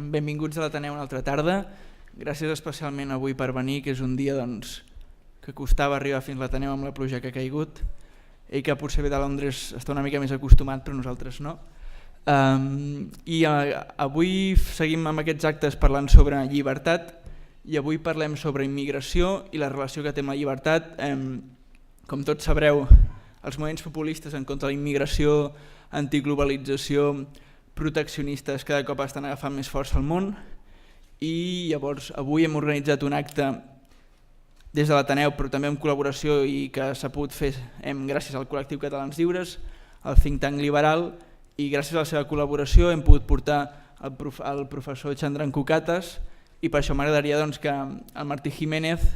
Benvinguts a l'Ateneu una altra tarda. Gràcies especialment avui per venir, que és un dia que costava arribar fins a l'Ateneu amb la pluja que ha caigut. Ell, que potser ve de Londres, està una mica més acostumat, però nosaltres no. I avui seguim amb aquests actes parlant sobre llibertat, i avui parlem sobre immigració i la relació que té amb la llibertat. Com tots sabreu, els moviments populistes en contra de la immigració, antiglobalització, proteccionistes cada cop estan agafant més força al món, i llavors avui hem organitzat un acte des de l'Ateneu, però també en col·laboració i que s'ha pogut fer gràcies al col·lectiu Catalans Lliures, al think tank liberal, i gràcies a la seva col·laboració hem pogut portar el professor Chandran Kukathas, i per això m'agradaria que el Martí Jiménez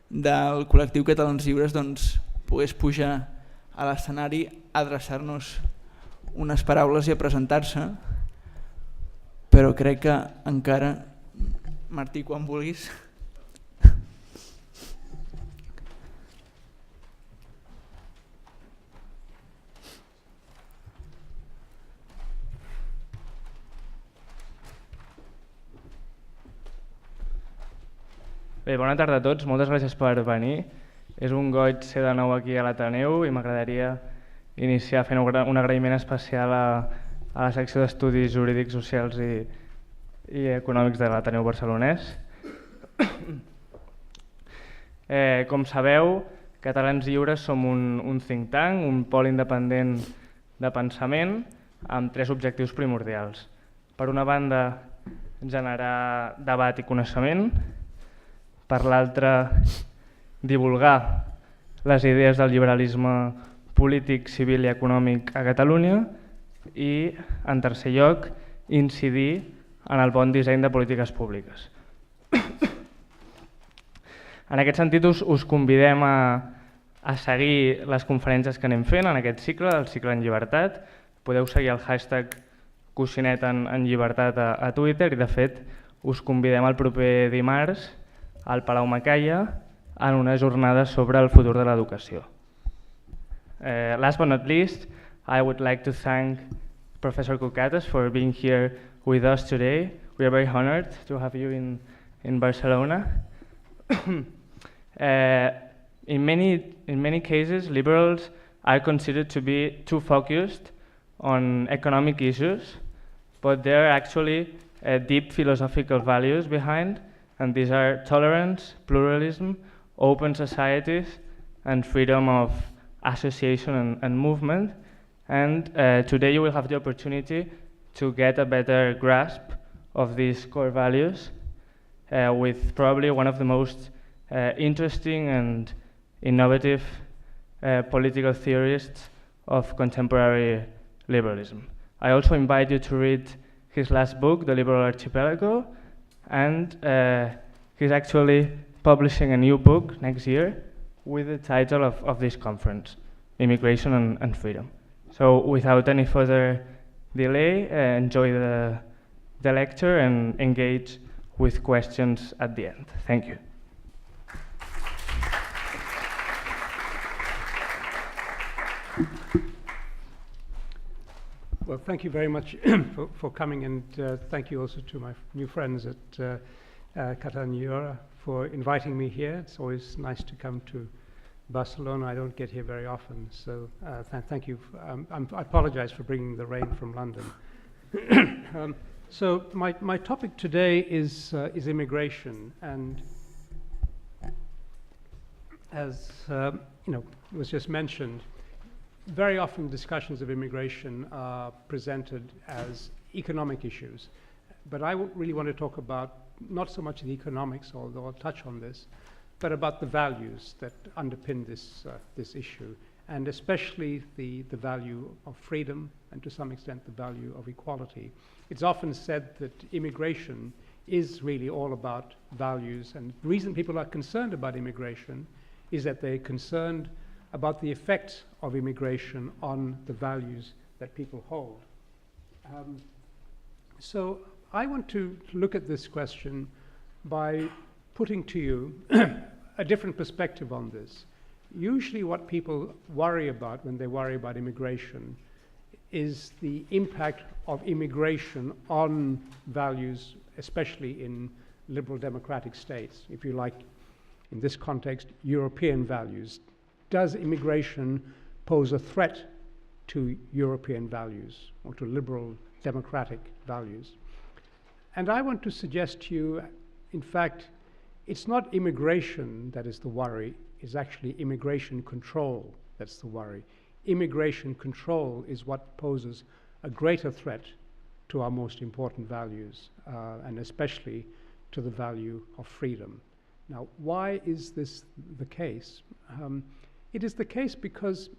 del col·lectiu Catalans Lliures pogués pujar a l'escenari a adreçar-nos unes paraules i a presentar-se, però crec que encara, Martí, quan vulguis. Bé, bona tarda a tots, moltes gràcies per venir. És un goig ser de nou aquí a l'Ateneu i m'agradaria iniciar fent un agraïment especial a la secció d'Estudis Jurídics, Socials i Econòmics de l'Ateneu Barcelonès. Com sabeu, Catalans Lliures som un think tank, un pol independent de pensament amb tres objectius primordials. Per una banda, generar debat i coneixement. Per l'altra, divulgar les idees del liberalisme polític, civil i econòmic a Catalunya i, en tercer lloc, incidir en el bon disseny de polítiques públiques. En aquest sentit, us convidem a seguir les conferències que anem fent en aquest cicle, el cicle en llibertat. Podeu seguir el hashtag coixinet en llibertat a Twitter i, de fet, us convidem el proper dimarts al Palau Macaya en una jornada sobre el futur de l'educació. Last but not least, I would like to thank Professor Kukathas for being here with us today. We are very honored to have you in Barcelona. In many cases, liberals are considered to be too focused on economic issues, but there are actually deep philosophical values behind, and these are tolerance, pluralism, open societies, and freedom of association and movement. And today you will have the opportunity to get a better grasp of these core values with probably one of the most interesting and innovative political theorists of contemporary liberalism. I also invite you to read his last book, The Liberal Archipelago, and he's actually publishing a new book next year with the title of this conference, Immigration and Freedom. So without any further delay, enjoy the lecture and engage with questions at the end. Thank you. Well, thank you very much for coming, and thank you also to my new friends at Teoria for inviting me here. It's always nice to come to Barcelona. I don't get here very often, so thank you. I apologize for bringing the rain from London. So my topic today is immigration, and as was just mentioned, very often discussions of immigration are presented as economic issues, but I really want to talk about not so much the economics, although I'll touch on this, but about the values that underpin this issue, and especially the value of freedom, and to some extent the value of equality. It's often said that immigration is really all about values, and the reason people are concerned about immigration is that they're concerned about the effect of immigration on the values that people hold. So I want to look at this question by putting to you a different perspective on this. Usually what people worry about when they worry about immigration is the impact of immigration on values, especially in liberal democratic states, if you like, in this context, European values. Does immigration pose a threat to European values or to liberal democratic values? And I want to suggest to you, in fact, it's not immigration that is the worry, it's actually immigration control that's the worry. Immigration control is what poses a greater threat to our most important values, and especially to the value of freedom. Now, why is this the case? It is the case because,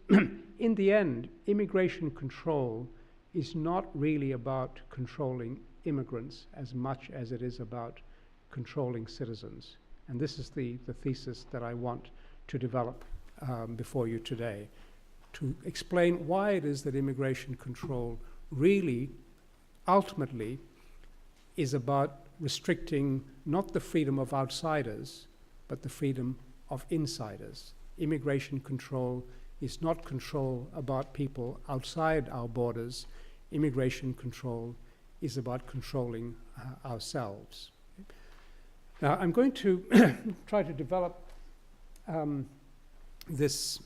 in the end, immigration control is not really about controlling immigrants as much as it is about controlling citizens. And this is the thesis that I want to develop before you today, to explain why it is that immigration control really, ultimately, is about restricting not the freedom of outsiders, but the freedom of insiders. Immigration control is not control about people outside our borders. Immigration control is about controlling ourselves. Now, I'm going to try to develop this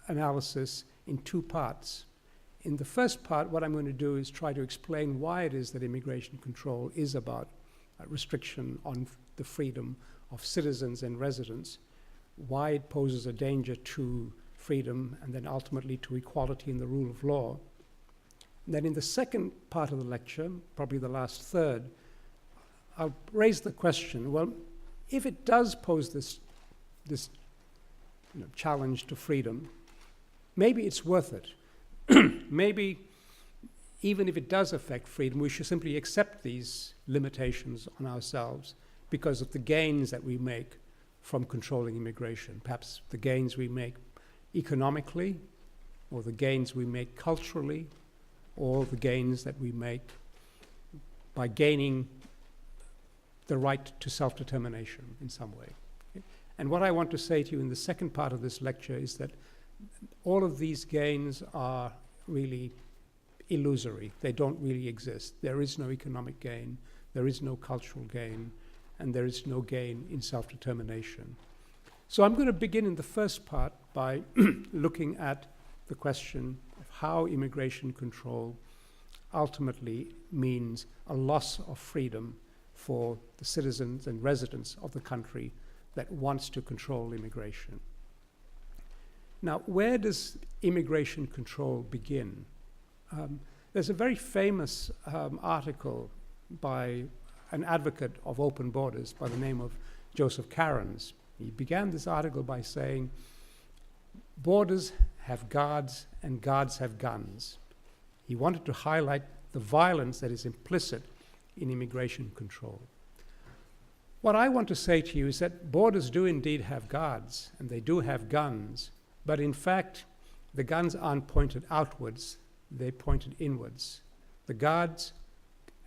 analysis in two parts. In the first part, what I'm going to do is try to explain why it is that immigration control is about restriction on the freedom of citizens and residents, why it poses a danger to freedom and then ultimately to equality and the rule of law. And then in the second part of the lecture, probably the last third, I'll raise the question, well, if it does pose this challenge to freedom, maybe it's worth it. Maybe even if it does affect freedom, we should simply accept these limitations on ourselves because of the gains that we make from controlling immigration. Perhaps the gains we make economically, or the gains we make culturally, or the gains that we make by gaining the right to self-determination in some way. Okay? And what I want to say to you in the second part of this lecture is that all of these gains are really illusory. They don't really exist. There is no economic gain, there is no cultural gain, and there is no gain in self-determination. So I'm going to begin in the first part by looking at the question of how immigration control ultimately means a loss of freedom for the citizens and residents of the country that wants to control immigration. Now, where does immigration control begin? There's a very famous article by an advocate of open borders by the name of Joseph Carens. He began this article by saying, borders have guards and guards have guns. He wanted to highlight the violence that is implicit in immigration control. What I want to say to you is that borders do indeed have guards and they do have guns, but in fact, the guns aren't pointed outwards, they're pointed inwards. The guards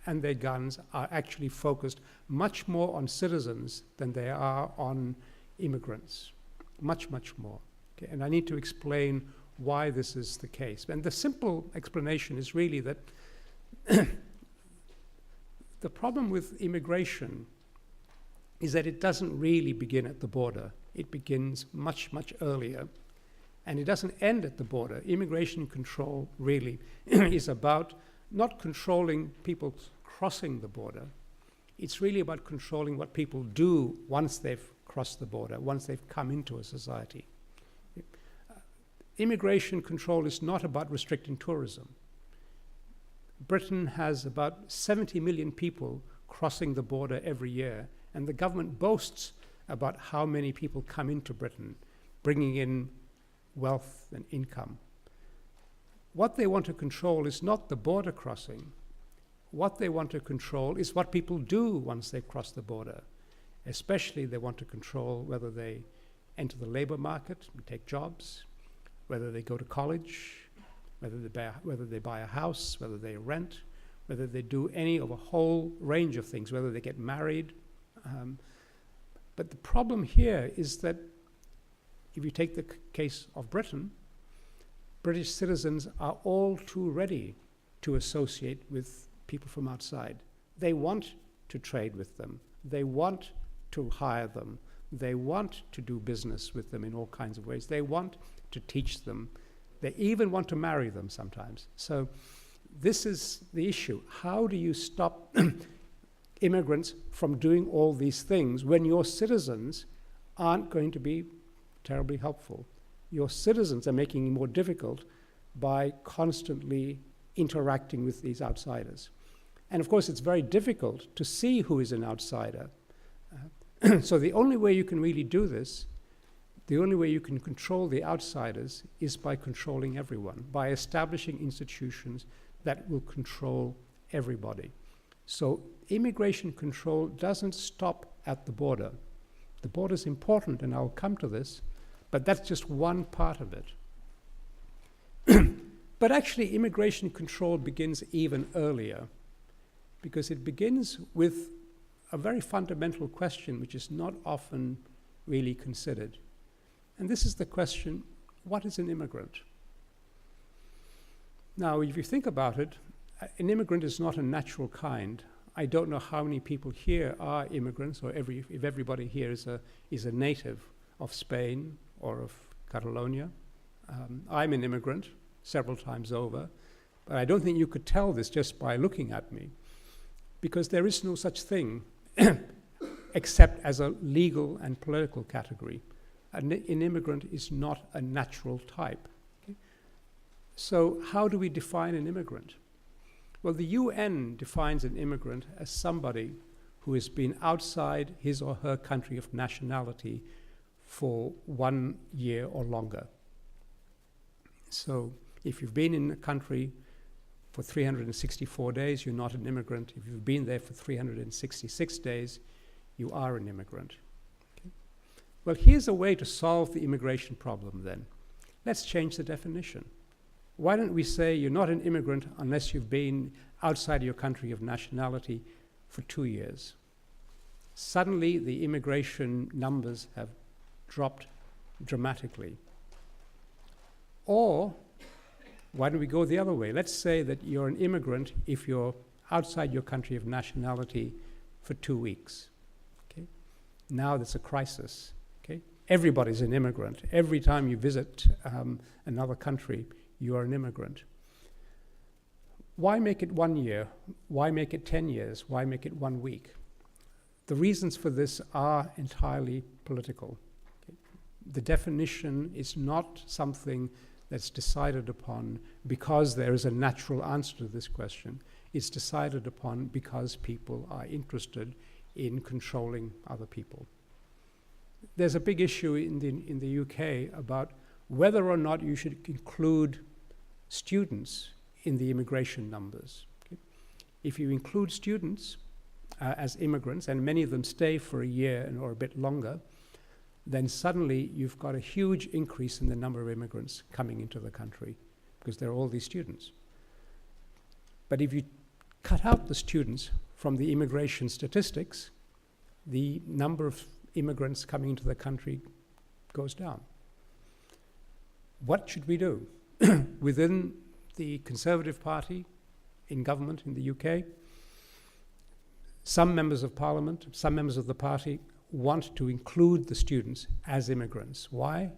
and their guns are actually focused much more on citizens than they are on immigrants. Much, much more. Okay? And I need to explain why this is the case. And the simple explanation is really that the problem with immigration is that it doesn't really begin at the border. It begins much, much earlier. And it doesn't end at the border. Immigration control really is about not controlling people crossing the border. It's really about controlling what people do once they've crossed the border, once they've come into a society. Immigration control is not about restricting tourism. Britain has about 70 million people crossing the border every year, and the government boasts about how many people come into Britain, bringing in wealth and income. What they want to control is not the border crossing. What they want to control is what people do once they've crossed the border. Especially they want to control whether they enter the labor market and take jobs, whether they go to college, whether they buy a house, whether they rent, whether they do any of a whole range of things, whether they get married. But the problem here is that if you take the case of Britain, British citizens are all too ready to associate with people from outside. They want to trade with them. They want to hire them. They want to do business with them in all kinds of ways. They want to teach them. They even want to marry them sometimes. So this is the issue. How do you stop immigrants from doing all these things when your citizens aren't going to be terribly helpful? Your citizens are making it more difficult by constantly interacting with these outsiders. And of course, it's very difficult to see who is an outsider. So the only way you can really do this, the only way you can control the outsiders is by controlling everyone, by establishing institutions that will control everybody. So immigration control doesn't stop at the border. The border is important, and I'll come to this, but that's just one part of it. But actually, immigration control begins even earlier, because it begins with a very fundamental question which is not often really considered. And this is the question, what is an immigrant? Now, if you think about it, an immigrant is not a natural kind. I don't know how many people here are immigrants, or if everybody here is a native of Spain or of Catalonia. I'm an immigrant several times over, but I don't think you could tell this just by looking at me, because there is no such thing except as a legal and political category. An immigrant is not a natural type. Okay? So how do we define an immigrant? Well, the UN defines an immigrant as somebody who has been outside his or her country of nationality for 1 year or longer. So if you've been in a country for 364 days, you're not an immigrant. If you've been there for 366 days, you are an immigrant. Okay? Well, here's a way to solve the immigration problem then. Let's change the definition. Why don't we say you're not an immigrant unless you've been outside your country of nationality for 2 years? Suddenly, the immigration numbers have dropped dramatically. Or, why don't we go the other way? Let's say that you're an immigrant if you're outside your country of nationality for 2 weeks. Okay? Now there's a crisis. Okay? Everybody's an immigrant. Every time you visit another country, you are an immigrant. Why make it 1 year? Why make it 10 years? Why make it 1 week? The reasons for this are entirely political. Okay? The definition is not something that's decided upon because there is a natural answer to this question. It's decided upon because people are interested in controlling other people. There's a big issue in the UK about whether or not you should include students in the immigration numbers. Okay? If you include students as immigrants, and many of them stay for a year or a bit longer, then suddenly you've got a huge increase in the number of immigrants coming into the country because there are all these students. But if you cut out the students from the immigration statistics, the number of immigrants coming into the country goes down. What should we do? Within the Conservative Party in government in the UK, some members of Parliament, some members of the party want to include the students as immigrants. Why?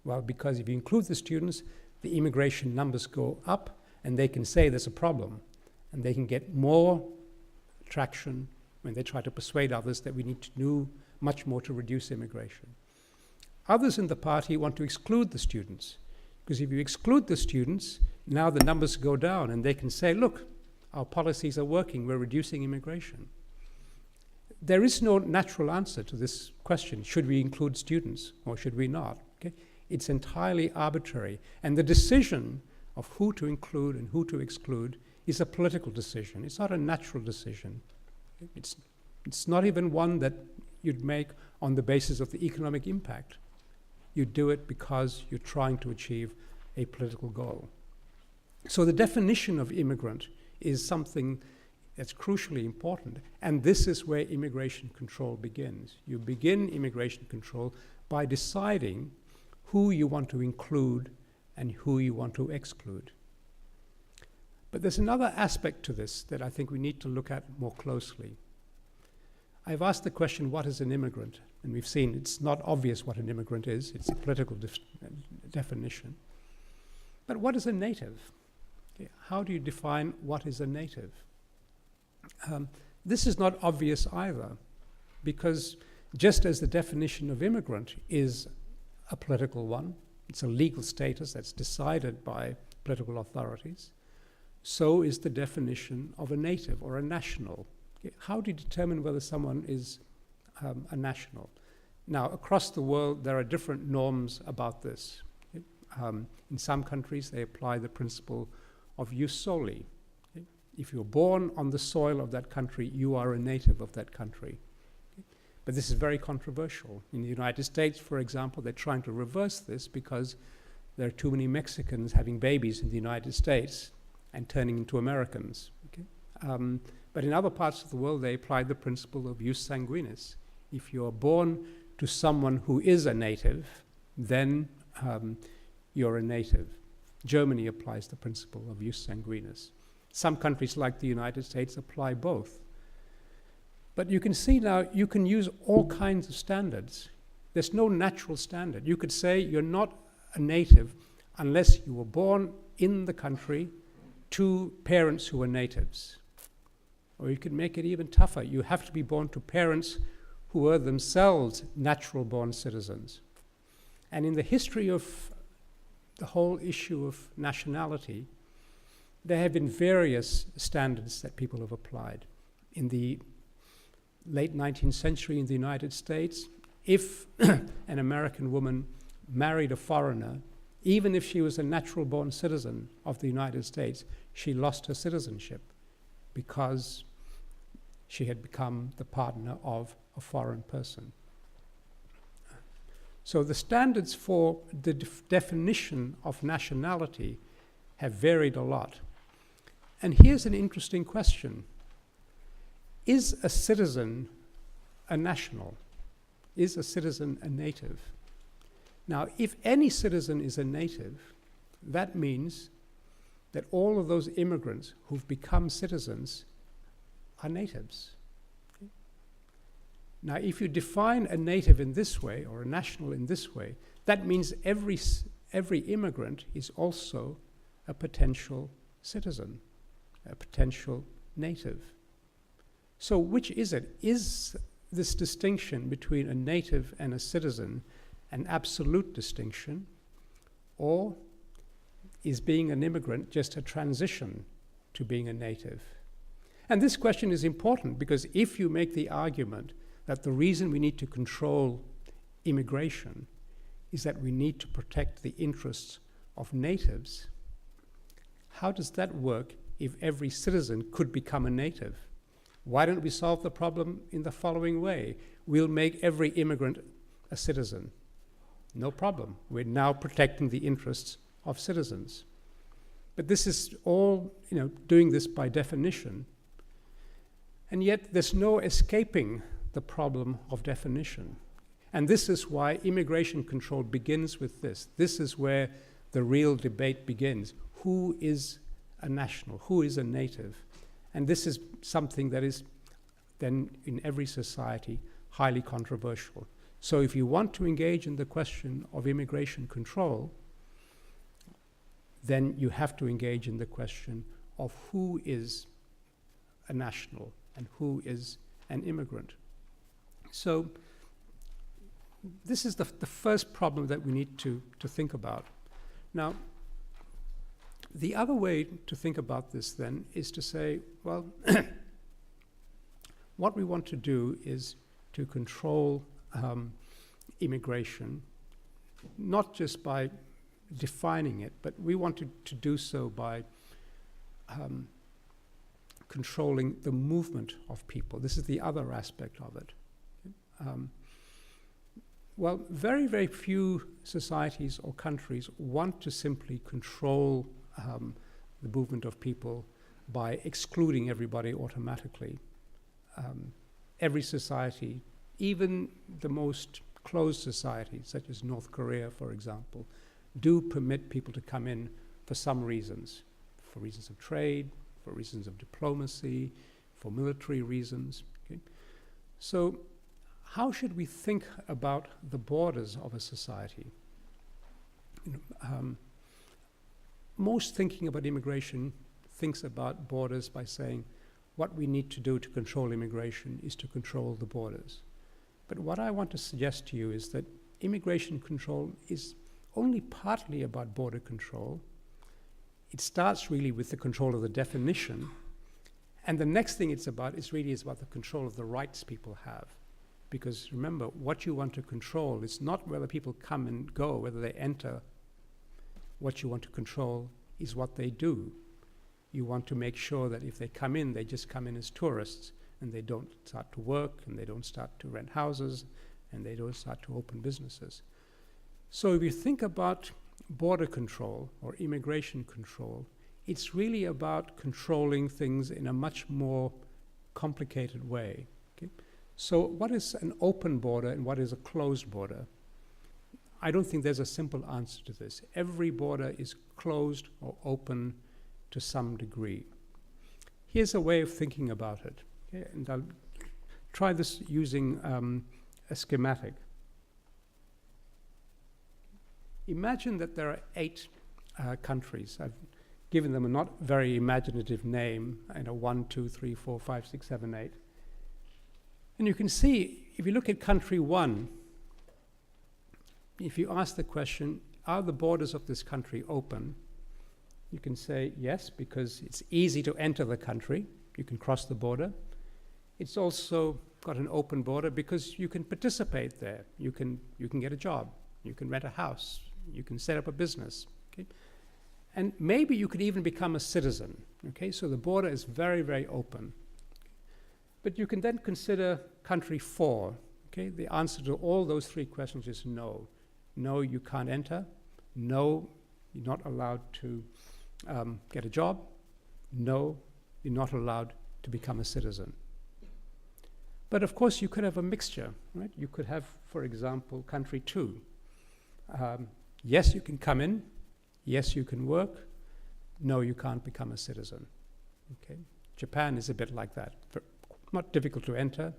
Well, because if you include the students, the immigration numbers go up, and they can say there's a problem, and they can get more traction when they try to persuade others that we need to do much more to reduce immigration. Others in the party want to exclude the students, because if you exclude the students, now the numbers go down, and they can say, look, our policies are working, we're reducing immigration. There is no natural answer to this question. Should we include students or should we not? Okay? It's entirely arbitrary. And the decision of who to include and who to exclude is a political decision. It's not a natural decision. It's not even one that you'd make on the basis of the economic impact. You do it because you're trying to achieve a political goal. So the definition of immigrant is something that's crucially important, and this is where immigration control begins. You begin immigration control by deciding who you want to include and who you want to exclude. But there's another aspect to this that I think we need to look at more closely. I've asked the question, what is an immigrant? And we've seen it's not obvious what an immigrant is. It's a political definition. But what is a native? Okay, how do you define what is a native? This is not obvious either, because just as the definition of immigrant is a political one, it's a legal status that's decided by political authorities, so is the definition of a native or a national. Okay, how do you determine whether someone is a national? Now, across the world, there are different norms about this. Okay? In some countries, they apply the principle of jus soli. Okay? If you're born on the soil of that country, you are a native of that country. Okay? But this is very controversial. In the United States, for example, they're trying to reverse this because there are too many Mexicans having babies in the United States and turning into Americans. Okay? But in other parts of the world, they apply the principle of jus sanguinis. If you're born to someone who is a native, then you're a native. Germany applies the principle of jus sanguinis. Some countries like the United States apply both. But you can see now, you can use all kinds of standards. There's no natural standard. You could say you're not a native unless you were born in the country to parents who are natives. Or you could make it even tougher. You have to be born to parents who are themselves natural-born citizens. And in the history of the whole issue of nationality, there have been various standards that people have applied. In the late 19th century in the United States, if an American woman married a foreigner, even if she was a natural-born citizen of the United States, she lost her citizenship because she had become the partner of a foreign person. So the standards for the definition of nationality have varied a lot. And here's an interesting question. Is a citizen a national? Is a citizen a native? Now, if any citizen is a native, that means that all of those immigrants who've become citizens are natives. Okay? Now, if you define a native in this way, or a national in this way, that means every immigrant is also a potential citizen, a potential native. So which is it? Is this distinction between a native and a citizen an absolute distinction, or is being an immigrant just a transition to being a native? And this question is important because if you make the argument that the reason we need to control immigration is that we need to protect the interests of natives, how does that work if every citizen could become a native? Why don't we solve the problem in the following way? We'll make every immigrant a citizen. No problem. We're now protecting the interests of citizens. But this is all, doing this by definition. And yet there's no escaping the problem of definition. And this is why immigration control begins with this. This is where the real debate begins. Who is a national? Who is a native? And this is something that is then in every society highly controversial. So if you want to engage in the question of immigration control, then you have to engage in the question of who is a national and who is an immigrant. So this is the first problem that we need to think about. Now, the other way to think about this then is to say, well, what we want to do is to control immigration, not just by defining it, but we want to do so by controlling the movement of people. This is the other aspect of it. Well, very, very few societies or countries want to simply control the movement of people by excluding everybody automatically. Every society, even the most closed societies, such as North Korea, for example, do permit people to come in for some reasons, for reasons of trade, for reasons of diplomacy, for military reasons. Okay? So how should we think about the borders of a society? Most thinking about immigration thinks about borders by saying what we need to do to control immigration is to control the borders. But what I want to suggest to you is that immigration control is only partly about border control. It starts really with the control of the definition, and the next thing it's about is about the control of the rights people have. Because remember, what you want to control is not whether people come and go, whether they enter. What you want to control is what they do. You want to make sure that if they come in, they just come in as tourists, and they don't start to work, and they don't start to rent houses, and they don't start to open businesses. So if you think about border control or immigration control, it's really about controlling things in a much more complicated way. Okay? So what is an open border and what is a closed border? I don't think there's a simple answer to this. Every border is closed or open to some degree. Here's a way of thinking about it. Okay? And I'll try this using a schematic. Imagine that there are 8 countries. I've given them a not very imaginative name, 1, 2, 3, 4, 5, 6, 7, 8. And you can see, if you look at country 1, if you ask the question, are the borders of this country open? You can say yes, because it's easy to enter the country. You can cross the border. It's also got an open border because you can participate there. You can get a job. You can rent a house. You can set up a business. Okay? And maybe you could even become a citizen. Okay? So the border is very, very open. But you can then consider country 4. Okay? The answer to all those 3 questions is no. No, you can't enter. No, you're not allowed to get a job. No, you're not allowed to become a citizen. But of course, you could have a mixture, right? You could have, for example, country 2. Yes, you can come in. Yes, you can work. No, you can't become a citizen. Okay? Japan is a bit like that. Not difficult to enter,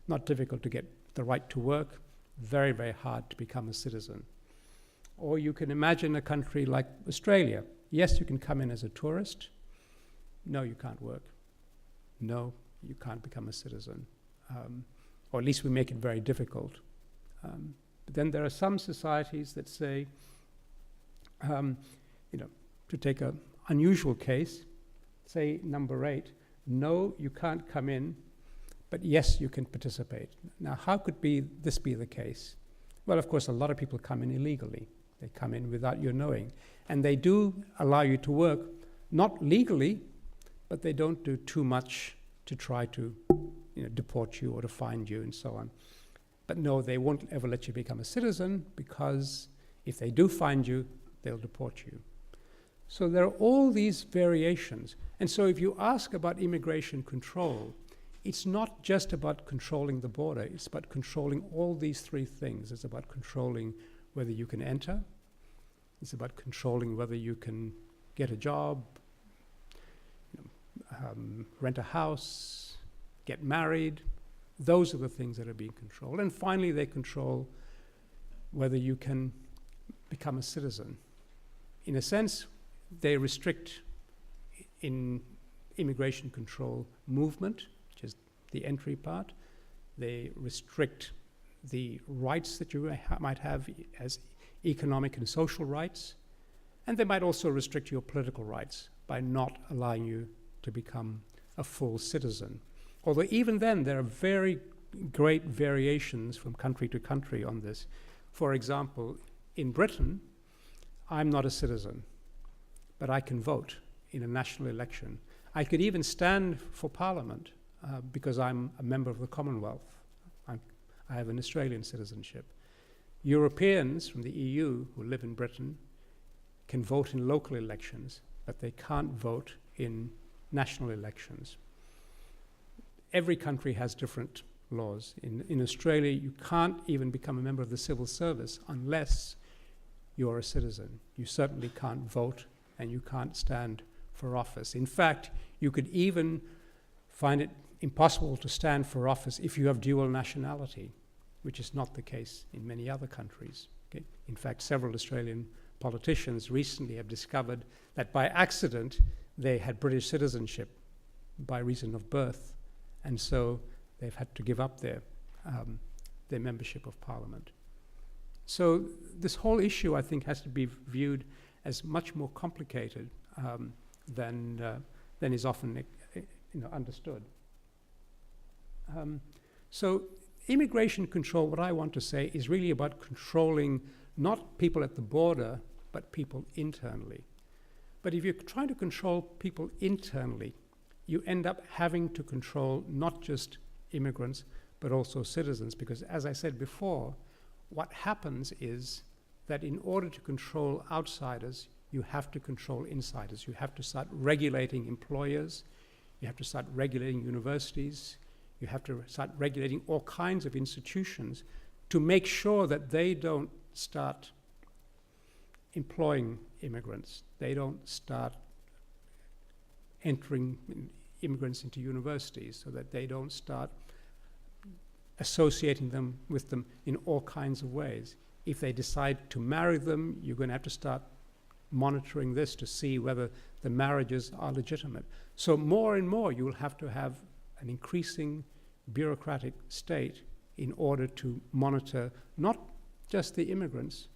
not difficult to get the right to work, very, very hard to become a citizen. Or you can imagine a country like Australia. Yes, you can come in as a tourist. No, you can't work. No, you can't become a citizen. Or at least we make it very difficult. But then there are some societies that say, to take an unusual case, say number 8, no, you can't come in, but yes, you can participate. Now, how could this be the case? Well, of course, a lot of people come in illegally. They come in without your knowing. And they do allow you to work, not legally, but they don't do too much to try to deport you or to find you and so on. But no, they won't ever let you become a citizen, because if they do find you, they'll deport you. So there are all these variations. And so if you ask about immigration control, it's not just about controlling the border, it's about controlling all these 3 things. It's about controlling whether you can enter, it's about controlling whether you can get a job, rent a house, get married. Those are the things that are being controlled. And finally, they control whether you can become a citizen. In a sense, they restrict in immigration control movement, which is the entry part. They restrict the rights that you might have as economic and social rights. And they might also restrict your political rights by not allowing you to become a full citizen. Although even then, there are very great variations from country to country on this. For example, in Britain, I'm not a citizen, but I can vote in a national election. I could even stand for Parliament because I'm a member of the Commonwealth. I have an Australian citizenship. Europeans from the EU who live in Britain can vote in local elections, but they can't vote in national elections. Every country has different laws. In Australia, you can't even become a member of the civil service unless you're a citizen. You certainly can't vote, and you can't stand for office. In fact, you could even find it impossible to stand for office if you have dual nationality, which is not the case in many other countries. Okay? In fact, several Australian politicians recently have discovered that by accident they had British citizenship by reason of birth, and so they've had to give up their membership of Parliament. So this whole issue, I think, has to be viewed as much more complicated than is often understood. So immigration control, what I want to say, is really about controlling not people at the border, but people internally. But if you're trying to control people internally, you end up having to control not just immigrants, but also citizens, because as I said before, what happens is that in order to control outsiders, you have to control insiders. You have to start regulating employers, you have to start regulating universities, you have to start regulating all kinds of institutions to make sure that they don't start employing immigrants. They don't start entering immigrants into universities, so that they don't start associating them with them in all kinds of ways. If they decide to marry them, you're going to have to start monitoring this to see whether the marriages are legitimate. So more and more you will have to have an increasing bureaucratic state in order to monitor not just the immigrants,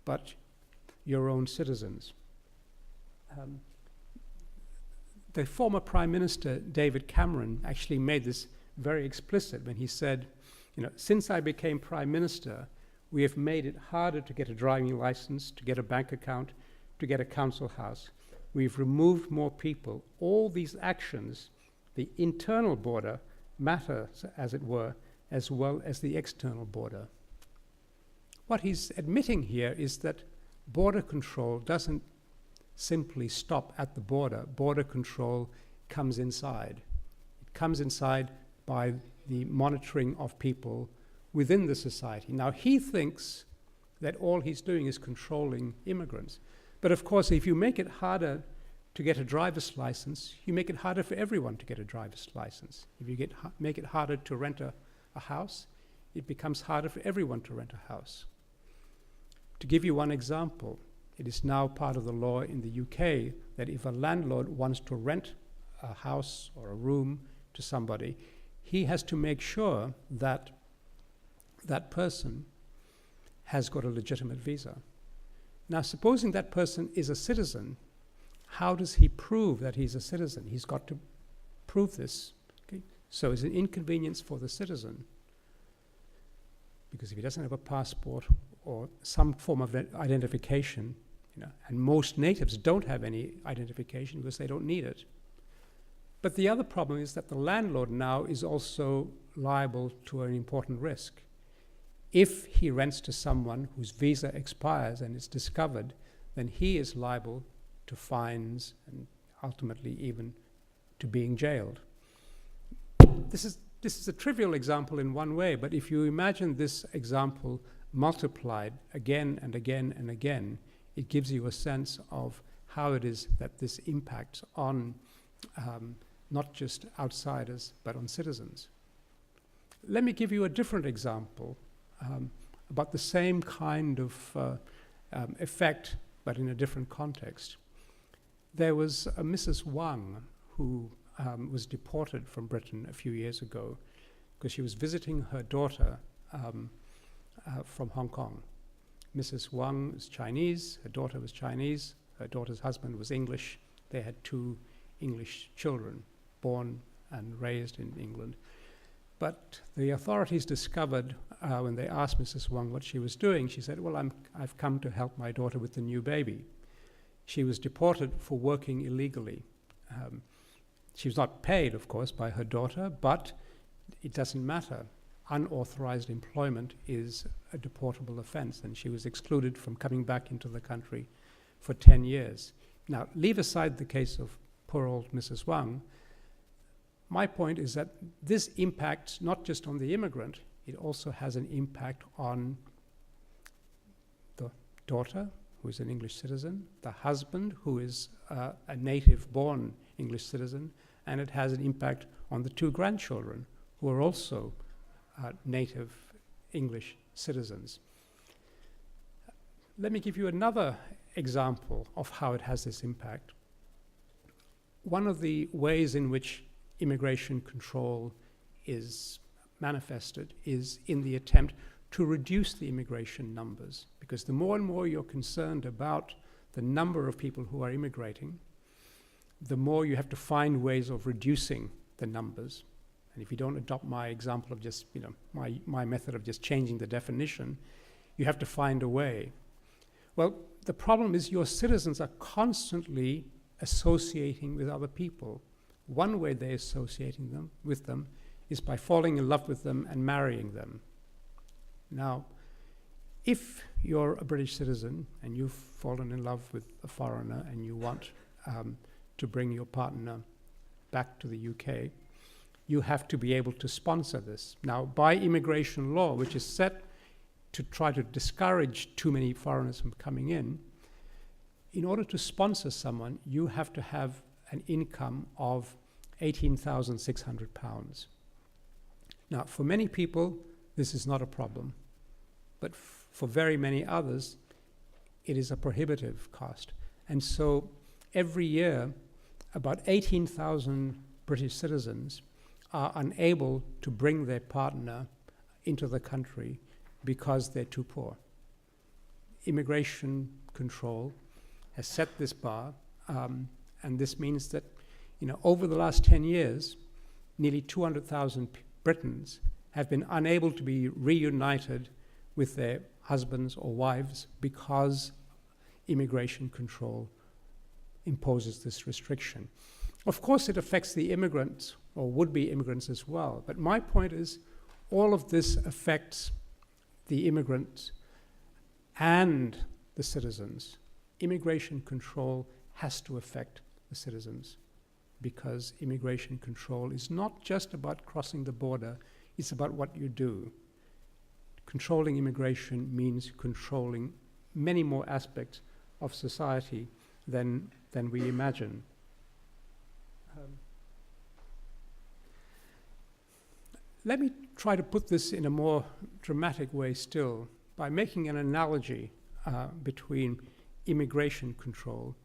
but your own citizens. The former Prime Minister, David Cameron, actually made this very explicit when he said, since I became Prime Minister, we have made it harder to get a driving license, to get a bank account, to get a council house. We've removed more people. All these actions, the internal border matter, as it were, as well as the external border. What he's admitting here is that border control doesn't simply stop at the border. Border control comes inside. It comes inside by the monitoring of people within the society. Now, he thinks that all he's doing is controlling immigrants. But of course, if you make it harder to get a driver's license, you make it harder for everyone to get a driver's license. If you make it harder to rent a house, it becomes harder for everyone to rent a house. To give you one example, it is now part of the law in the UK that if a landlord wants to rent a house or a room to somebody, he has to make sure that that person has got a legitimate visa. Now, supposing that person is a citizen, how does he prove that he's a citizen? He's got to prove this. Okay? So it's an inconvenience for the citizen, because if he doesn't have a passport or some form of identification, and most natives don't have any identification because they don't need it. But the other problem is that the landlord now is also liable to an important risk. If he rents to someone whose visa expires and it's discovered, then he is liable to fines and ultimately even to being jailed. This is a trivial example in one way, but if you imagine this example multiplied again and again and again, it gives you a sense of how it is that this impacts on not just outsiders, but on citizens. Let me give you a different example about the same kind of effect, but in a different context. There was a Mrs. Wang who was deported from Britain a few years ago because she was visiting her daughter from Hong Kong. Mrs. Wang is Chinese, her daughter was Chinese, her daughter's husband was English. They had 2 English children, born and raised in England. But the authorities discovered when they asked Mrs. Wang what she was doing, she said, well, I've come to help my daughter with the new baby. She was deported for working illegally. She was not paid, of course, by her daughter, but it doesn't matter. Unauthorized employment is a deportable offense, and she was excluded from coming back into the country for 10 years. Now, leave aside the case of poor old Mrs. Wang. My point is that this impacts not just on the immigrant, it also has an impact on the daughter, who is an English citizen, the husband, who is a native-born English citizen, and it has an impact on the 2 grandchildren, who are also native English citizens. Let me give you another example of how it has this impact. One of the ways in which immigration control is manifested is in the attempt to reduce the immigration numbers, because the more and more you're concerned about the number of people who are immigrating, the more you have to find ways of reducing the numbers. And if you don't adopt my example of just, my method of just changing the definition, you have to find a way. Well, the problem is your citizens are constantly associating with other people. One way they're associating with them is by falling in love with them and marrying them. Now, if you're a British citizen and you've fallen in love with a foreigner and you want to bring your partner back to the UK, you have to be able to sponsor this. Now, by immigration law, which is set to try to discourage too many foreigners from coming in order to sponsor someone, you have to have an income of £18,600. Now, for many people, this is not a problem, but for very many others, it is a prohibitive cost. And so every year, about 18,000 British citizens are unable to bring their partner into the country because they're too poor. Immigration control has set this bar, and this means that, over the last 10 years, nearly 200,000 Britons have been unable to be reunited with their husbands or wives because immigration control imposes this restriction. Of course, it affects the immigrants or would-be immigrants as well, but my point is all of this affects the immigrants and the citizens. Immigration control has to affect the citizens, because immigration control is not just about crossing the border, it's about what you do. Controlling immigration means controlling many more aspects of society than we imagine. Let me try to put this in a more dramatic way still by making an analogy between immigration control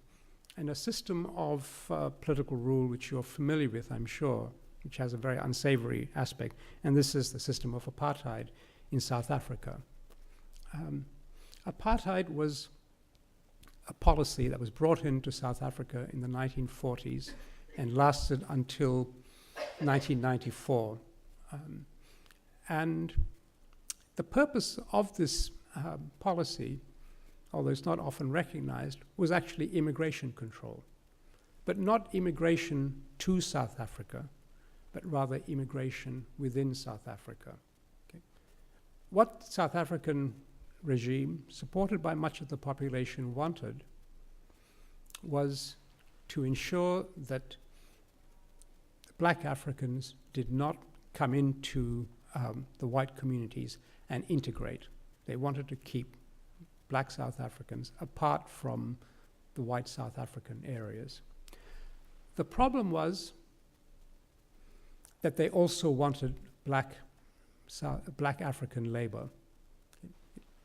and a system of political rule which you're familiar with, I'm sure, which has a very unsavory aspect, and this is the system of apartheid in South Africa. Apartheid was a policy that was brought into South Africa in the 1940s and lasted until 1994. And the purpose of this policy, although it's not often recognized, was actually immigration control, but not immigration to South Africa, but rather immigration within South Africa. Okay. What South African regime, supported by much of the population, wanted was to ensure that black Africans did not come into the white communities and integrate. They wanted to keep black South Africans apart from the white South African areas. The problem was that they also wanted black African labor. It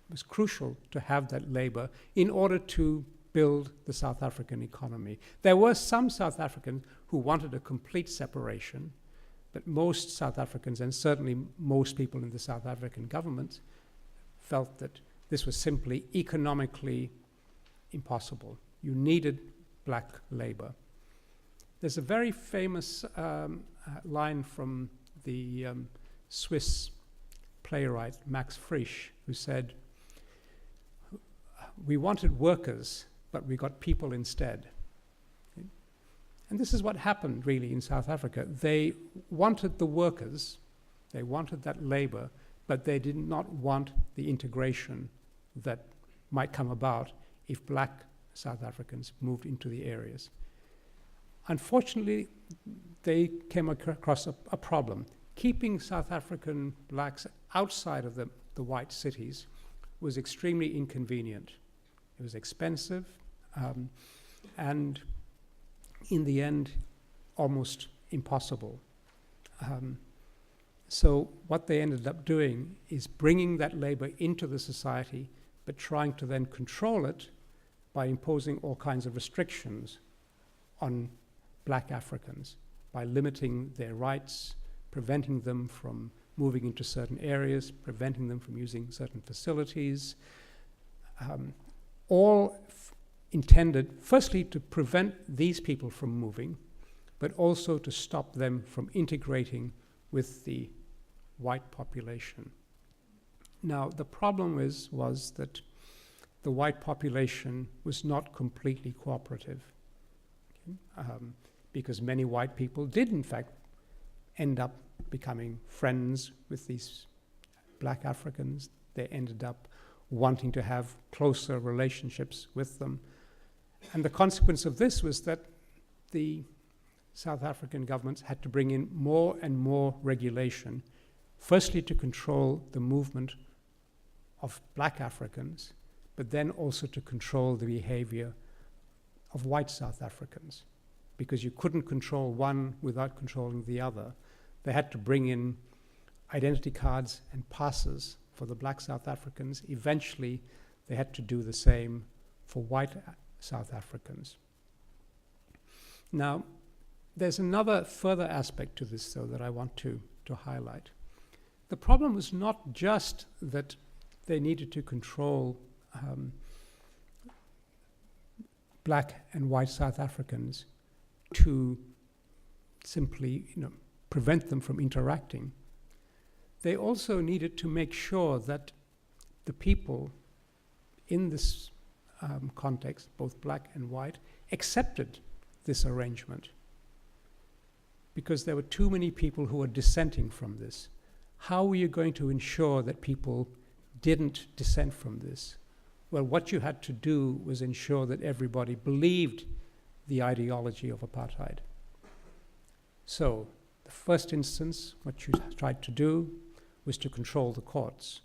was crucial to have that labor in order to build the South African economy. There were some South Africans who wanted a complete separation, but most South Africans, and certainly most people in the South African government, felt that this was simply economically impossible. You needed black labor. There's a very famous line from the Swiss playwright Max Frisch, who said, "We wanted workers, but we got people instead." Okay? And this is what happened really in South Africa. They wanted the workers, they wanted that labor, but they did not want the integration that might come about if black South Africans moved into the areas. Unfortunately, they came across a problem. Keeping South African blacks outside of the white cities was extremely inconvenient. It was expensive, and in the end, almost impossible. So what they ended up doing is bringing that labor into the society, but trying to then control it by imposing all kinds of restrictions on black Africans, by limiting their rights, preventing them from moving into certain areas, preventing them from using certain facilities, all intended firstly to prevent these people from moving, but also to stop them from integrating with the white population. Now, the problem was that the white population was not completely cooperative, because many white people did, in fact, end up becoming friends with these black Africans. They ended up wanting to have closer relationships with them. And the consequence of this was that the South African governments had to bring in more and more regulation, firstly to control the movement of black Africans, but then also to control the behavior of white South Africans, because you couldn't control one without controlling the other. They had to bring in identity cards and passes for the black South Africans. Eventually, they had to do the same for white South Africans. Now, there's another further aspect to this, though, that I want to highlight. The problem was not just that they needed to control black and white South Africans to simply, prevent them from interacting. They also needed to make sure that the people in this context, both black and white, accepted this arrangement, because there were too many people who were dissenting from this. How were you going to ensure that people didn't dissent from this? Well, what you had to do was ensure that everybody believed the ideology of apartheid. So, the first instance, what you tried to do was to control the courts,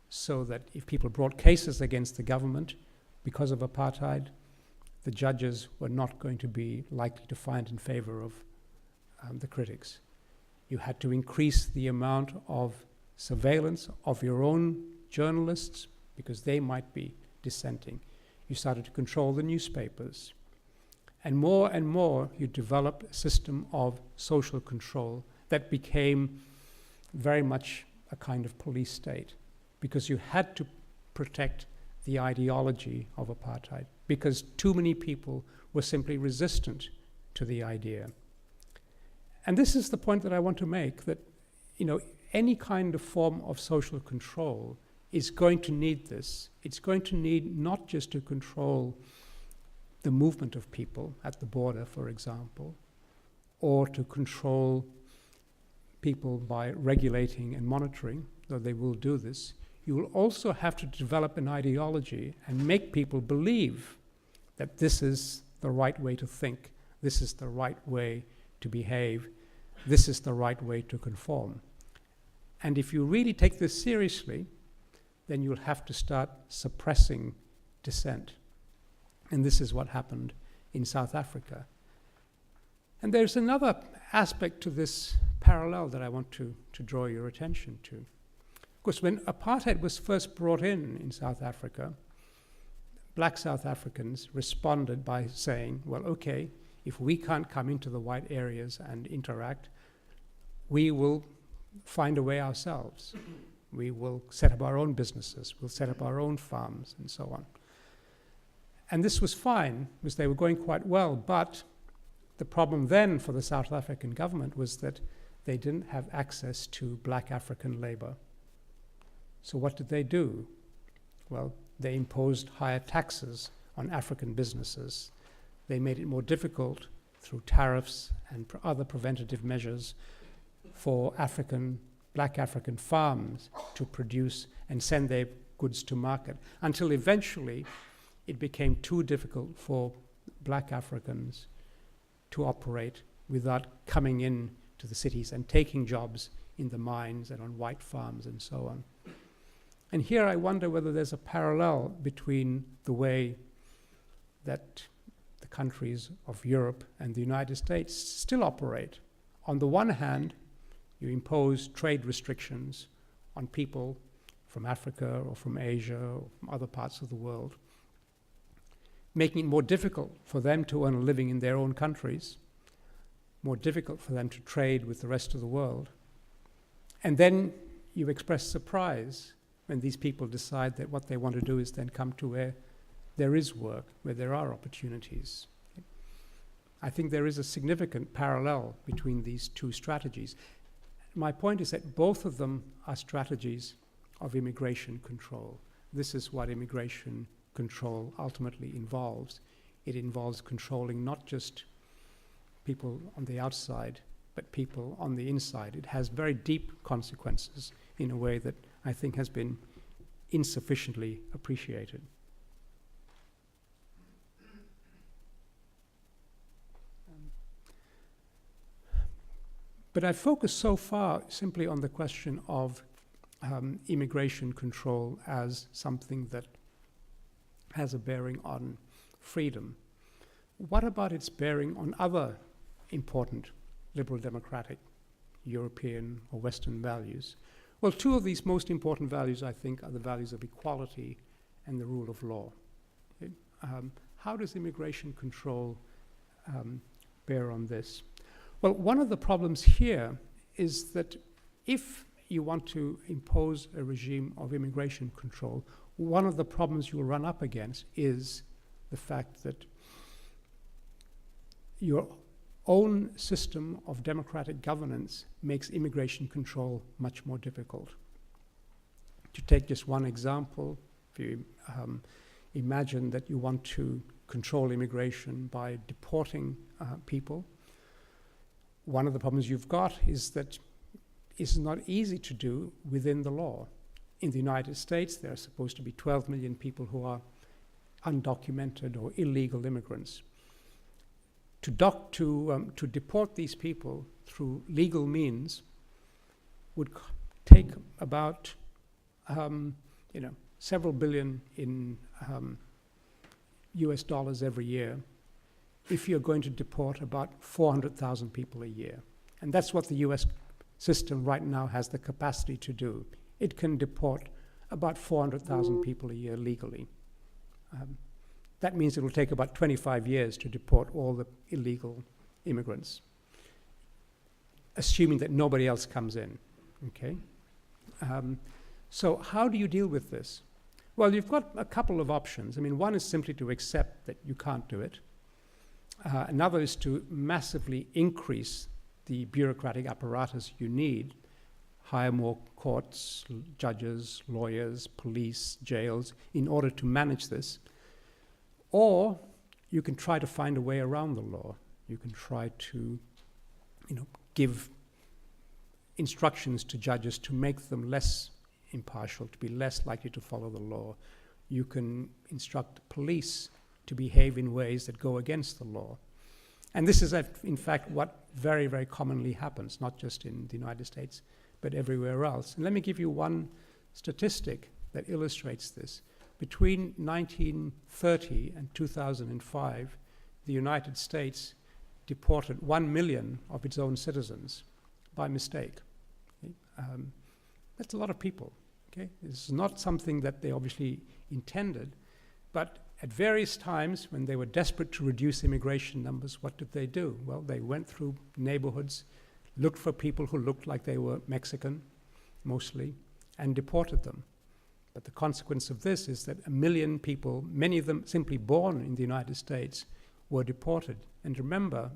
so that if people brought cases against the government because of apartheid, the judges were not going to be likely to find in favor of the critics. You had to increase the amount of surveillance of your own journalists, because they might be dissenting. You started to control the newspapers. And more, you develop a system of social control that became very much a kind of police state, because you had to protect the ideology of apartheid, because too many people were simply resistant to the idea. And this is the point that I want to make, that any kind of form of social control is going to need this. It's going to need not just to control the movement of people at the border, for example, or to control people by regulating and monitoring, though they will do this. You will also have to develop an ideology and make people believe that this is the right way to think, this is the right way to behave, this is the right way to conform. And if you really take this seriously, then you'll have to start suppressing dissent. And this is what happened in South Africa. And there's another aspect to this parallel that I want to draw your attention to. Of course, when apartheid was first brought in South Africa, black South Africans responded by saying, well, okay, if we can't come into the white areas and interact, we will find a way ourselves. We will set up our own businesses, we'll set up our own farms, and so on. And this was fine, because they were going quite well, but the problem then for the South African government was that they didn't have access to black African labor. So what did they do? Well, they imposed higher taxes on African businesses. They made it more difficult through tariffs and other preventative measures for black African farms to produce and send their goods to market, until eventually it became too difficult for black Africans to operate without coming in to the cities and taking jobs in the mines and on white farms and so on. And here I wonder whether there's a parallel between the way that the countries of Europe and the United States still operate. On the one hand, you impose trade restrictions on people from Africa or from Asia or from other parts of the world, making it more difficult for them to earn a living in their own countries, more difficult for them to trade with the rest of the world. And then you express surprise when these people decide that what they want to do is then come to where there is work, where there are opportunities. I think there is a significant parallel between these two strategies. My point is that both of them are strategies of immigration control. This is what immigration control ultimately involves. It involves controlling not just people on the outside, but people on the inside. It has very deep consequences in a way that I think has been insufficiently appreciated. But I focused so far simply on the question of immigration control as something that has a bearing on freedom. What about its bearing on other important liberal democratic European or Western values? Well, two of these most important values, I think, are the values of equality and the rule of law. Okay? How does immigration control bear on this? Well, one of the problems here is that if you want to impose a regime of immigration control, one of the problems you'll run up against is the fact that your own system of democratic governance makes immigration control much more difficult. To take just one example, if you imagine that you want to control immigration by deporting people, one of the problems you've got is that it's not easy to do within the law. In the United States, there are supposed to be 12 million people who are undocumented or illegal immigrants. To deport these people through legal means would take about several billion in US dollars every year if you're going to deport about 400,000 people a year. And that's what the US system right now has the capacity to do. It can deport about 400,000 people a year legally. That means it will take about 25 years to deport all the illegal immigrants, assuming that nobody else comes in, okay? So how do you deal with this? Well, you've got a couple of options. I mean, one is simply to accept that you can't do it. Another is to massively increase the bureaucratic apparatus you need, hire more courts, judges, lawyers, police, jails, in order to manage this. Or you can try to find a way around the law. You can try to, give instructions to judges to make them less impartial, to be less likely to follow the law. You can instruct police to behave in ways that go against the law. And this is, in fact, what very, very commonly happens, not just in the United States, but everywhere else. And let me give you one statistic that illustrates this. Between 1930 and 2005, the United States deported 1 million of its own citizens by mistake. Okay? That's a lot of people. Okay? It's not something that they obviously intended, but at various times when they were desperate to reduce immigration numbers, what did they do? Well, they went through neighborhoods, looked for people who looked like they were Mexican, mostly, and deported them. But the consequence of this is that 1 million people, many of them simply born in the United States, were deported. And remember,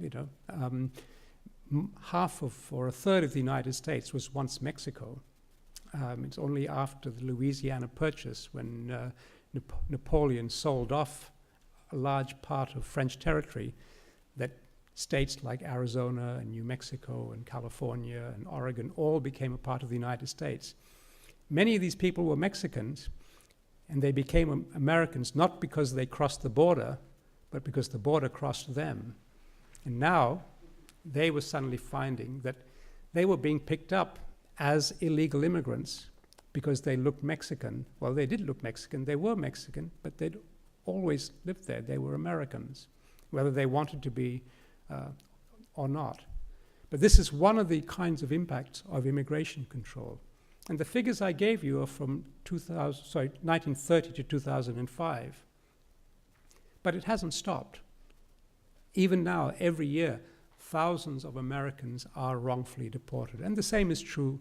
half of, or a third of the United States was once Mexico. It's only after the Louisiana Purchase, when Napoleon sold off a large part of French territory, that states like Arizona and New Mexico and California and Oregon all became a part of the United States. Many of these people were Mexicans, and they became Americans not because they crossed the border, but because the border crossed them. And now they were suddenly finding that they were being picked up as illegal immigrants because they looked Mexican. Well, they did look Mexican. They were Mexican, but they'd always lived there. They were Americans, whether they wanted to be or not. But this is one of the kinds of impacts of immigration control. And the figures I gave you are from 1930 to 2005. But it hasn't stopped. Even now, every year, thousands of Americans are wrongfully deported. And the same is true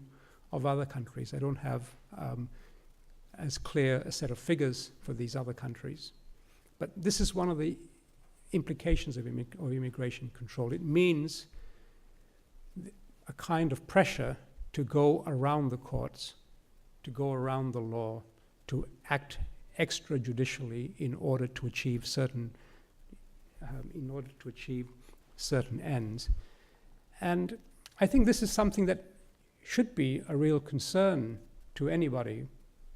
of other countries. I don't have as clear a set of figures for these other countries. But this is one of the implications of immigration control. It means a kind of pressure to go around the courts, to go around the law, to act extrajudicially in order to achieve certain ends. And I think this is something that should be a real concern to anybody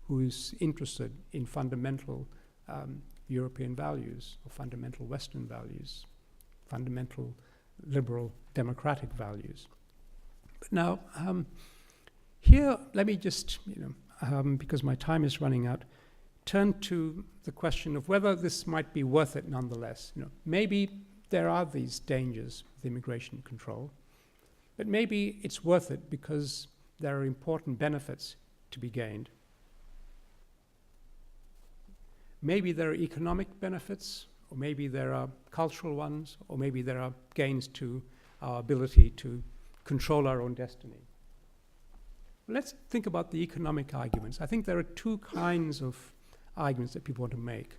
who is interested in fundamental European values or fundamental Western values, fundamental liberal democratic values. But now, here, let me just, because my time is running out, turn to the question of whether this might be worth it nonetheless. Maybe there are these dangers with immigration control, but maybe it's worth it because there are important benefits to be gained. Maybe there are economic benefits, or maybe there are cultural ones, or maybe there are gains to our ability to control our own destiny. Let's think about the economic arguments. I think there are two kinds of arguments that people want to make.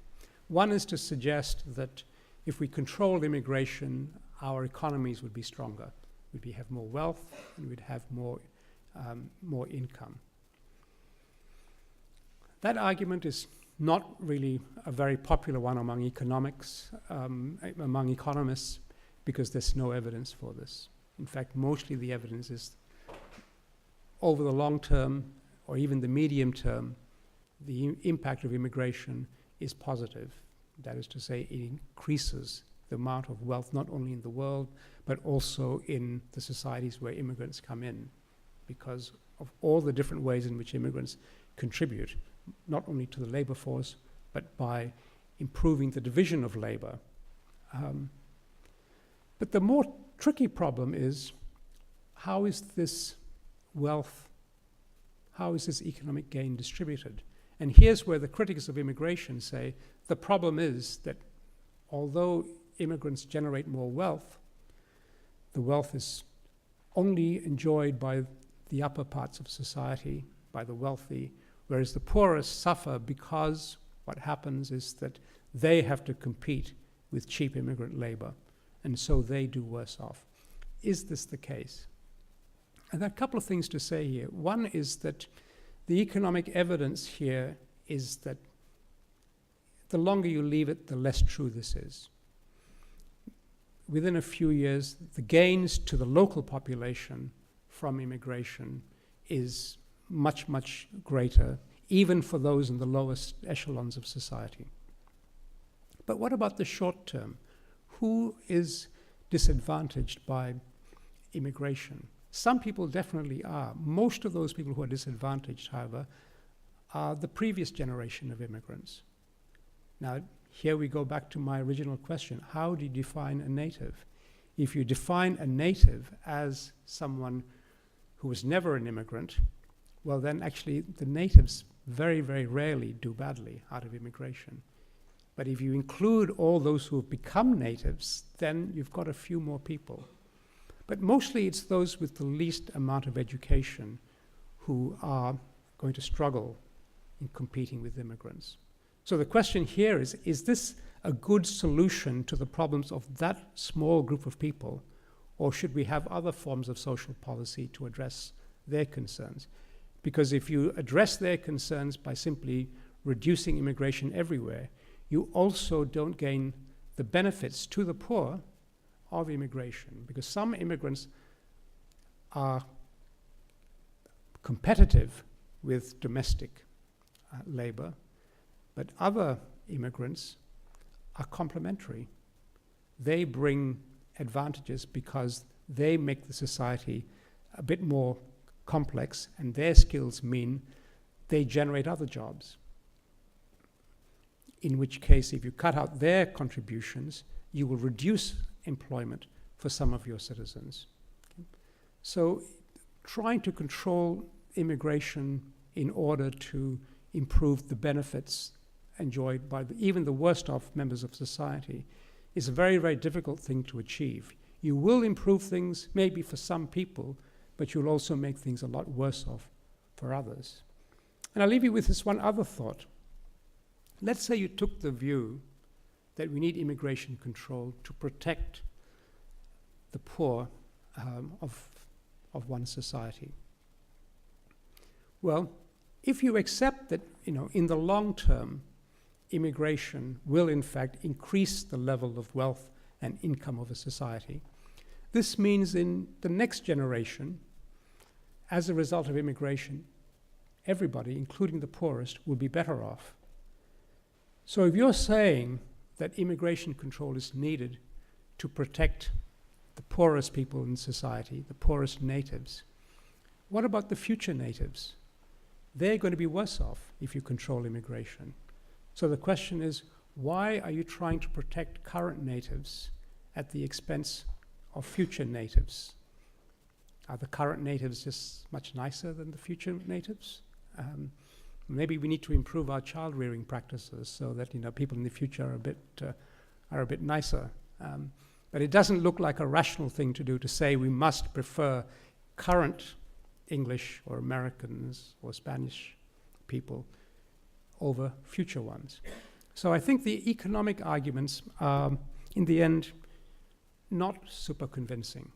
One is to suggest that if we controlled immigration, our economies would be stronger. We'd have more wealth, and we'd have more income. That argument is not really a very popular one among among economists, because there's no evidence for this. In fact, mostly the evidence is over the long term, or even the medium term, the impact of immigration is positive. That is to say, it increases the amount of wealth, not only in the world, but also in the societies where immigrants come in, because of all the different ways in which immigrants contribute, not only to the labor force, but by improving the division of labor. But the more tricky problem is, how is this wealth, how is this economic gain distributed? And here's where the critics of immigration say, the problem is that although immigrants generate more wealth, the wealth is only enjoyed by the upper parts of society, by the wealthy, whereas the poorest suffer because what happens is that they have to compete with cheap immigrant labor, and so they do worse off. Is this the case? And there are a couple of things to say here. One is that the economic evidence here is that the longer you leave it, the less true this is. Within a few years, the gains to the local population from immigration is much, much greater, even for those in the lowest echelons of society. But what about the short term? Who is disadvantaged by immigration? Some people definitely are. Most of those people who are disadvantaged, however, are the previous generation of immigrants. Now, here we go back to my original question. How do you define a native? If you define a native as someone who was never an immigrant, well, then actually the natives very, very rarely do badly out of immigration. But if you include all those who have become natives, then you've got a few more people. But mostly it's those with the least amount of education who are going to struggle in competing with immigrants. So the question here is this a good solution to the problems of that small group of people, or should we have other forms of social policy to address their concerns? Because if you address their concerns by simply reducing immigration everywhere, you also don't gain the benefits to the poor of immigration, because some immigrants are competitive with domestic labor, but other immigrants are complementary. They bring advantages because they make the society a bit more complex, and their skills mean they generate other jobs. In which case, if you cut out their contributions, you will reduce employment for some of your citizens. Okay? So trying to control immigration in order to improve the benefits enjoyed by even the worst off members of society is a very, very difficult thing to achieve. You will improve things maybe for some people, but you'll also make things a lot worse off for others. And I'll leave you with this one other thought. Let's say you took the view that we need immigration control to protect the poor of one society. Well, if you accept that, in the long term, immigration will in fact increase the level of wealth and income of a society, this means in the next generation, as a result of immigration, everybody, including the poorest, will be better off. So if you're saying that immigration control is needed to protect the poorest people in society, the poorest natives, what about the future natives? They're going to be worse off if you control immigration. So the question is, why are you trying to protect current natives at the expense of future natives? Are the current natives just much nicer than the future natives? Maybe we need to improve our child rearing practices so that people in the future are a bit nicer. But it doesn't look like a rational thing to do to say we must prefer current English or Americans or Spanish people over future ones. So I think the economic arguments are, in the end, not super convincing.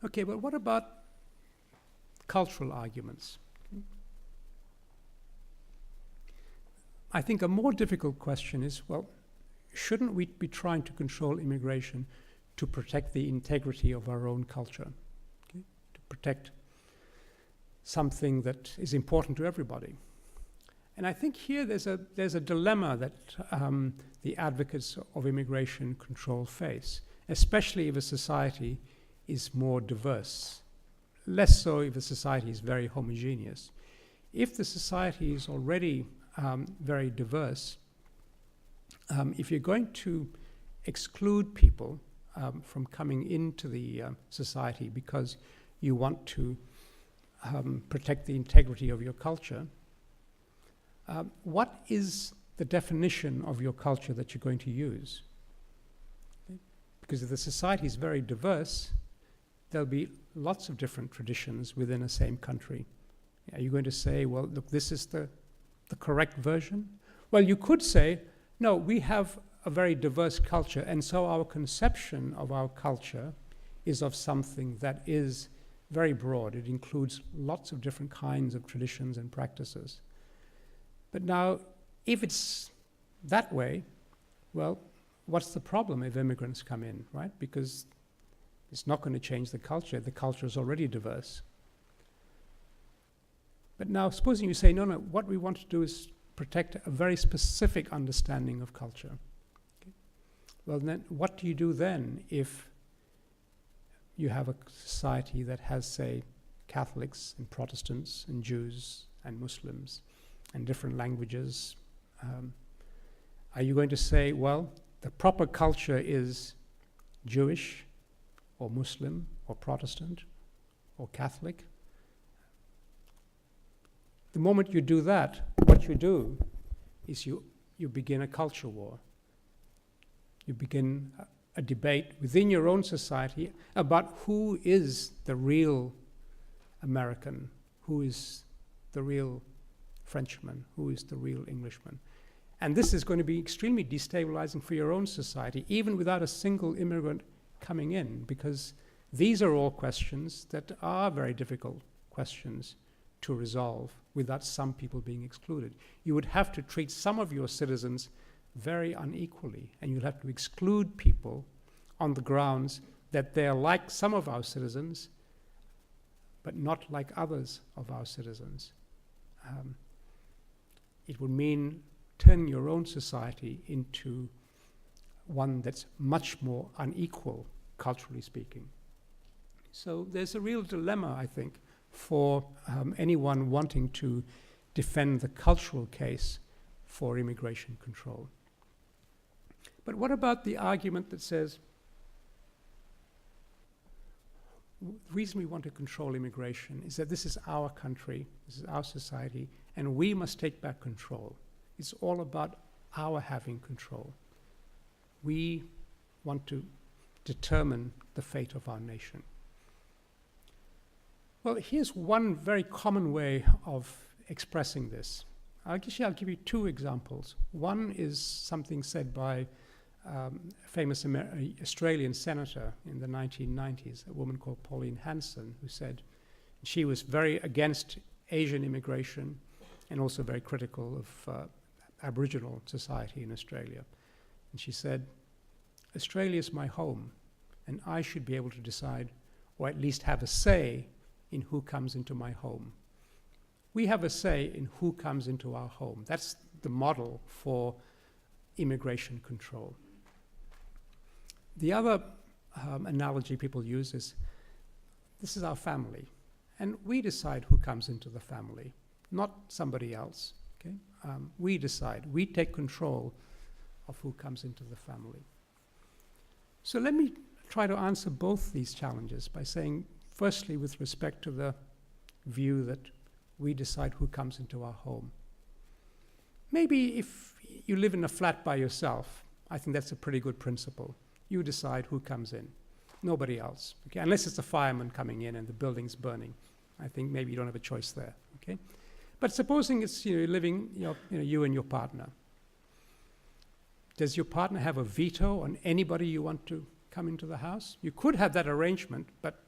Okay, but what about cultural arguments? I think a more difficult question is, well, shouldn't we be trying to control immigration to protect the integrity of our own culture? Okay? To protect something that is important to everybody. And I think here there's a dilemma that the advocates of immigration control face, especially if a society is more diverse, less so if a society is very homogeneous. If the society is already very diverse, if you're going to exclude people from coming into the society because you want to protect the integrity of your culture, what is the definition of your culture that you're going to use? Okay? Because if the society is very diverse, there'll be lots of different traditions within a same country. Are you going to say, well, look, this is the correct version? Well, you could say, no, we have a very diverse culture, and so our conception of our culture is of something that is very broad. It includes lots of different kinds of traditions and practices. But now, if it's that way, well, what's the problem if immigrants come in, right? Because it's not going to change the culture. The culture is already diverse. But now, supposing you say, no, what we want to do is protect a very specific understanding of culture. Okay? Well, then, what do you do then if you have a society that has, say, Catholics and Protestants and Jews and Muslims and different languages? Are you going to say, well, the proper culture is Jewish or Muslim or Protestant or Catholic? The moment you do that, what you do is you begin a culture war. You begin a debate within your own society about who is the real American, who is the real Frenchman, who is the real Englishman. And this is going to be extremely destabilizing for your own society, even without a single immigrant coming in, because these are all questions that are very difficult questions to resolve without some people being excluded. You would have to treat some of your citizens very unequally, and you'll have to exclude people on the grounds that they're like some of our citizens, but not like others of our citizens. It would mean turning your own society into one that's much more unequal, culturally speaking. So there's a real dilemma, I think, for anyone wanting to defend the cultural case for immigration control. But what about the argument that says the reason we want to control immigration is that this is our country, this is our society, and we must take back control. It's all about our having control. We want to determine the fate of our nation. Well, here's one very common way of expressing this. I'll give you two examples. One is something said by a famous Australian senator in the 1990s, a woman called Pauline Hanson, who said she was very against Asian immigration and also very critical of Aboriginal society in Australia. And she said, "Australia is my home, and I should be able to decide, or at least have a say, in who comes into my home." We have a say in who comes into our home. That's the model for immigration control. The other analogy people use is, this is our family, and we decide who comes into the family, not somebody else. Okay? We decide. We take control of who comes into the family. So let me try to answer both these challenges by saying, firstly, with respect to the view that we decide who comes into our home. Maybe if you live in a flat by yourself, I think that's a pretty good principle. You decide who comes in, nobody else. Okay? Unless it's a fireman coming in and the building's burning. I think maybe you don't have a choice there. Okay? But supposing it's living, you and your partner. Does your partner have a veto on anybody you want to come into the house? You could have that arrangement, but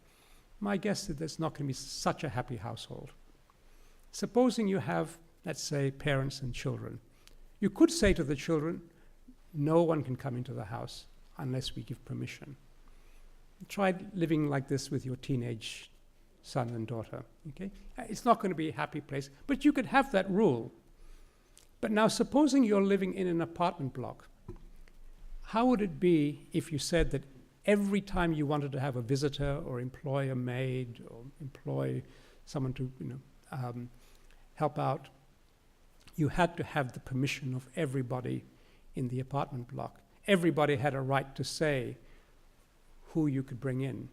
my guess is there's not going to be such a happy household. Supposing you have, let's say, parents and children. You could say to the children, no one can come into the house unless we give permission. Try living like this with your teenage son and daughter. Okay? It's not going to be a happy place, but you could have that rule. But now supposing you're living in an apartment block, how would it be if you said that every time you wanted to have a visitor or employ a maid or employ someone to help out, you had to have the permission of everybody in the apartment block. Everybody had a right to say who you could bring in.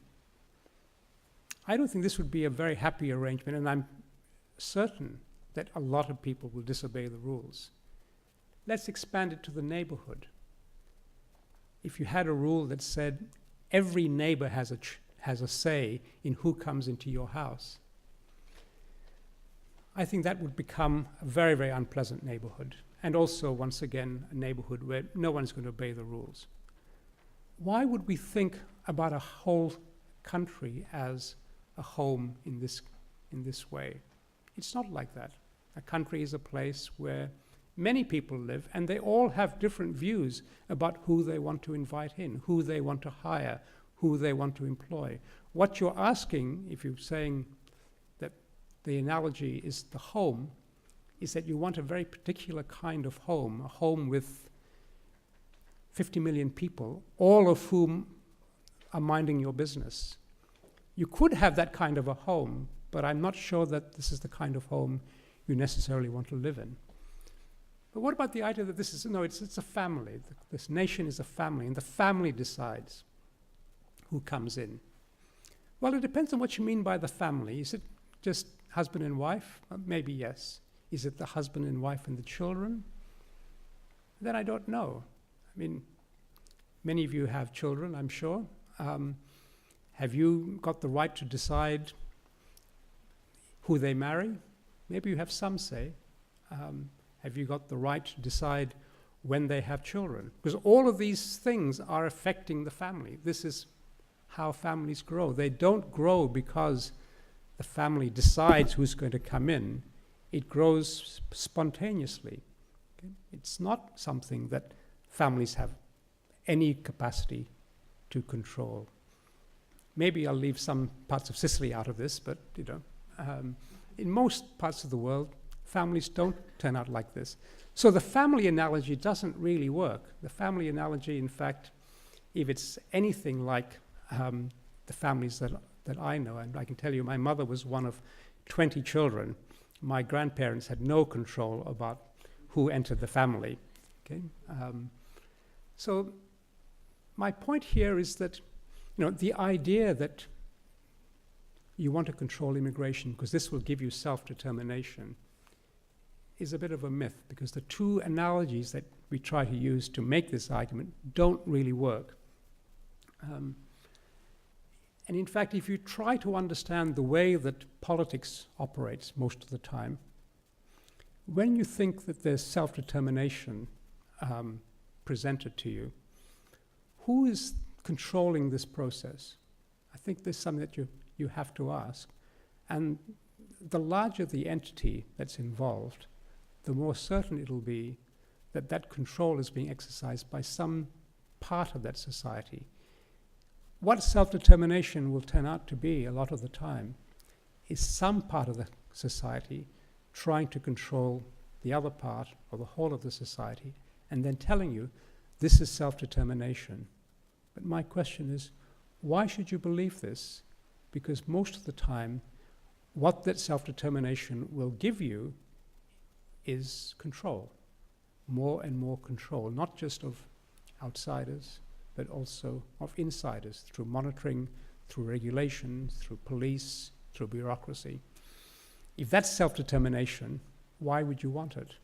I don't think this would be a very happy arrangement, and I'm certain that a lot of people will disobey the rules. Let's expand it to the neighborhood. If you had a rule that said every neighbor has a say in who comes into your house, I think that would become a very, very unpleasant neighborhood, and also, once again, a neighborhood where no one's going to obey the rules. Why would we think about a whole country as a home in this way? It's not like that. A country is a place where many people live, and they all have different views about who they want to invite in, who they want to hire, who they want to employ. What you're asking, if you're saying that the analogy is the home, is that you want a very particular kind of home, a home with 50 million people, all of whom are minding your business. You could have that kind of a home, but I'm not sure that this is the kind of home you necessarily want to live in. But what about the idea that this is, it's a family. This nation is a family, and the family decides who comes in. Well, it depends on what you mean by the family. Is it just husband and wife? Maybe yes. Is it the husband and wife and the children? Then I don't know. I mean, many of you have children, I'm sure. Have you got the right to decide who they marry? Maybe you have some say. Have you got the right to decide when they have children? Because all of these things are affecting the family. This is how families grow. They don't grow because the family decides who's going to come in. It grows spontaneously. Okay? It's not something that families have any capacity to control. Maybe I'll leave some parts of Sicily out of this, but in most parts of the world, families don't turn out like this. So the family analogy doesn't really work. The family analogy, in fact, if it's anything like the families that that I know. And I can tell you, my mother was one of 20 children. My grandparents had no control about who entered the family. Okay? So my point here is that, the idea that you want to control immigration because this will give you self-determination is a bit of a myth, because the two analogies that we try to use to make this argument don't really work. And in fact, if you try to understand the way that politics operates most of the time, when you think that there's self-determination presented to you, who is controlling this process? I think there's something that you have to ask. And the larger the entity that's involved, the more certain it'll be that that control is being exercised by some part of that society. What self-determination will turn out to be a lot of the time is some part of the society trying to control the other part or the whole of the society and then telling you this is self-determination. But my question is, why should you believe this? Because most of the time, what that self-determination will give you is control, more and more control, not just of outsiders, but also of insiders, through monitoring, through regulation, through police, through bureaucracy. If that's self-determination, why would you want it?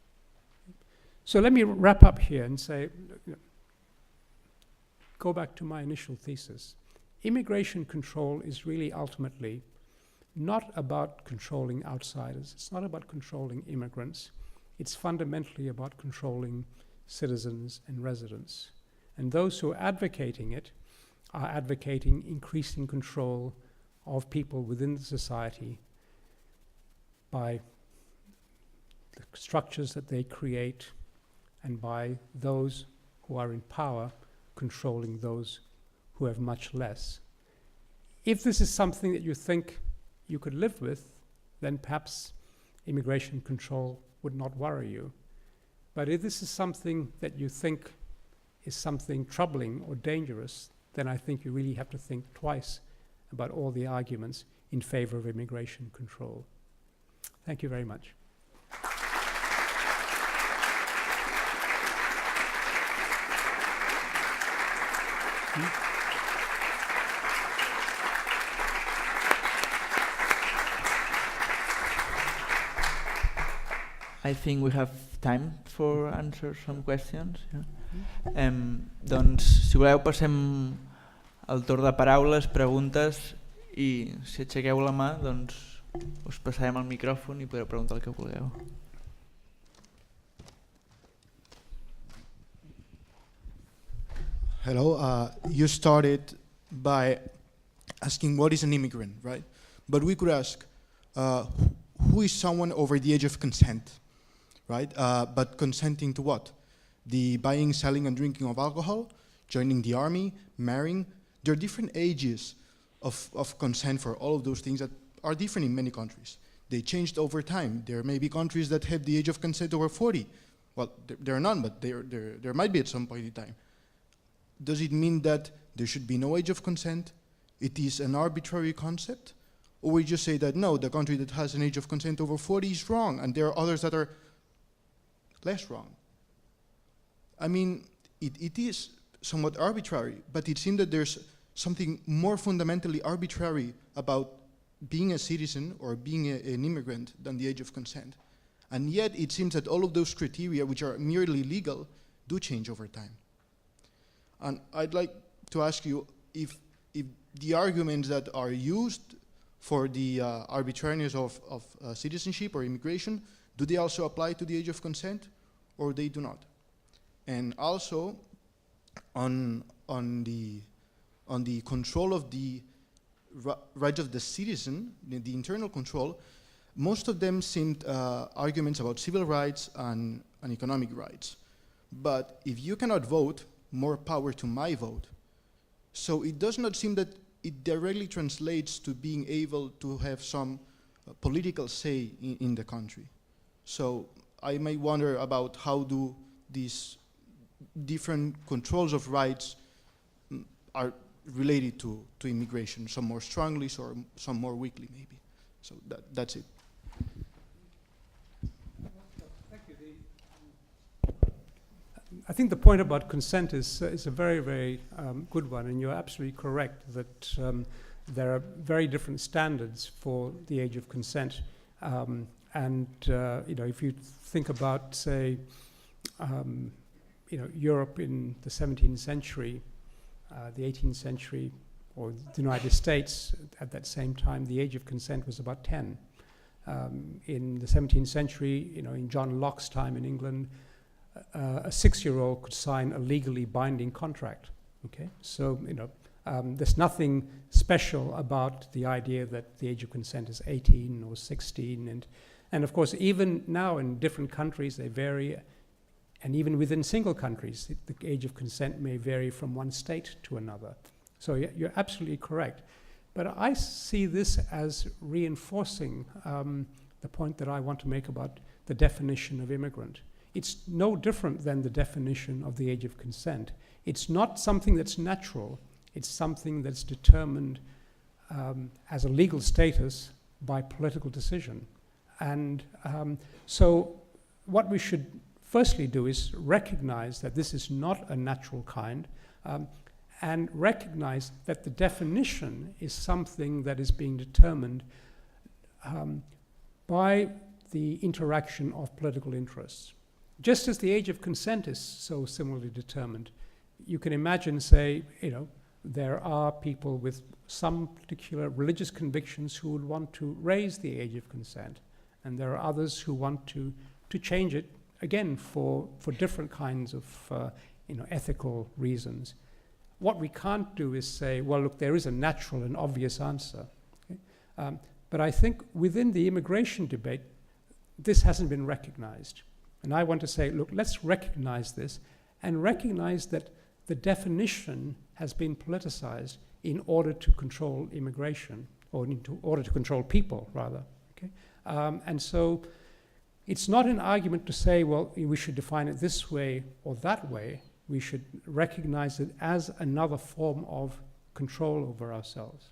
So let me wrap up here and say, go back to my initial thesis. Immigration control is really ultimately not about controlling outsiders. It's not about controlling immigrants. It's fundamentally about controlling citizens and residents. And those who are advocating it are advocating increasing control of people within the society by the structures that they create and by those who are in power controlling those who have much less. If this is something that you think you could live with, then perhaps immigration control would not worry you. But if this is something that you think is something troubling or dangerous, then I think you really have to think twice about all the arguments in favor of immigration control. Thank you very much. I think we have time for answer some questions. Yeah. Doncs, si voleu, passem al torn de paraules, preguntes, i si aixequeu la mà, doncs us passarem el micròfon i podreu preguntar el que vulgueu. Hello, you started by asking what is an immigrant, right? But we could ask, who is someone over the age of consent, right? But consenting to what? The buying, selling, and drinking of alcohol, joining the army, marrying. There are different ages of consent for all of those things that are different in many countries. They changed over time. There may be countries that have the age of consent over 40. Well, there are none, but there might be at some point in time. Does it mean that there should be no age of consent? It is an arbitrary concept? Or we just say that no, the country that has an age of consent over 40 is wrong, and there are others that are less wrong? I mean, it is somewhat arbitrary, but it seems that there's something more fundamentally arbitrary about being a citizen or being an immigrant than the age of consent. And yet it seems that all of those criteria, which are merely legal, do change over time. And I'd like to ask you if the arguments that are used for the arbitrariness of citizenship or immigration, do they also apply to the age of consent, or they do not? And also, on the control of the rights of the citizen, the internal control, most of them seemed arguments about civil rights and economic rights. But if you cannot vote, more power to my vote. So it does not seem that it directly translates to being able to have some political say in the country. So I may wonder about how do these different controls of rights are related to immigration, some more strongly, some more weakly maybe. So that's it. Thank you. I think the point about consent is a very, very good one, and you're absolutely correct that there are very different standards for the age of consent. If you think about, say, Europe in the 17th century, the 18th century, or the United States at that same time, the age of consent was about 10. In the 17th century, in John Locke's time in England, a 6-year-old could sign a legally binding contract. Okay, so there's nothing special about the idea that the age of consent is 18 or 16, and of course, even now in different countries they vary, and even within single countries, the age of consent may vary from one state to another. So you're absolutely correct. But I see this as reinforcing the point that I want to make about the definition of immigrant. It's no different than the definition of the age of consent. It's not something that's natural. It's something that's determined as a legal status by political decision. And so what we should firstly do is recognize that this is not a natural kind, and recognize that the definition is something that is being determined by the interaction of political interests. Just as the age of consent is so similarly determined, you can imagine, say, there are people with some particular religious convictions who would want to raise the age of consent, and there are others who want to change it, again, for different kinds of ethical reasons. What we can't do is say, well, look, there is a natural and obvious answer. Okay? But I think within the immigration debate, this hasn't been recognized. And I want to say, look, let's recognize this and recognize that the definition has been politicized in order to control immigration, or in order to control people, rather. Okay? And so it's not an argument to say, well, we should define it this way or that way. We should recognize it as another form of control over ourselves.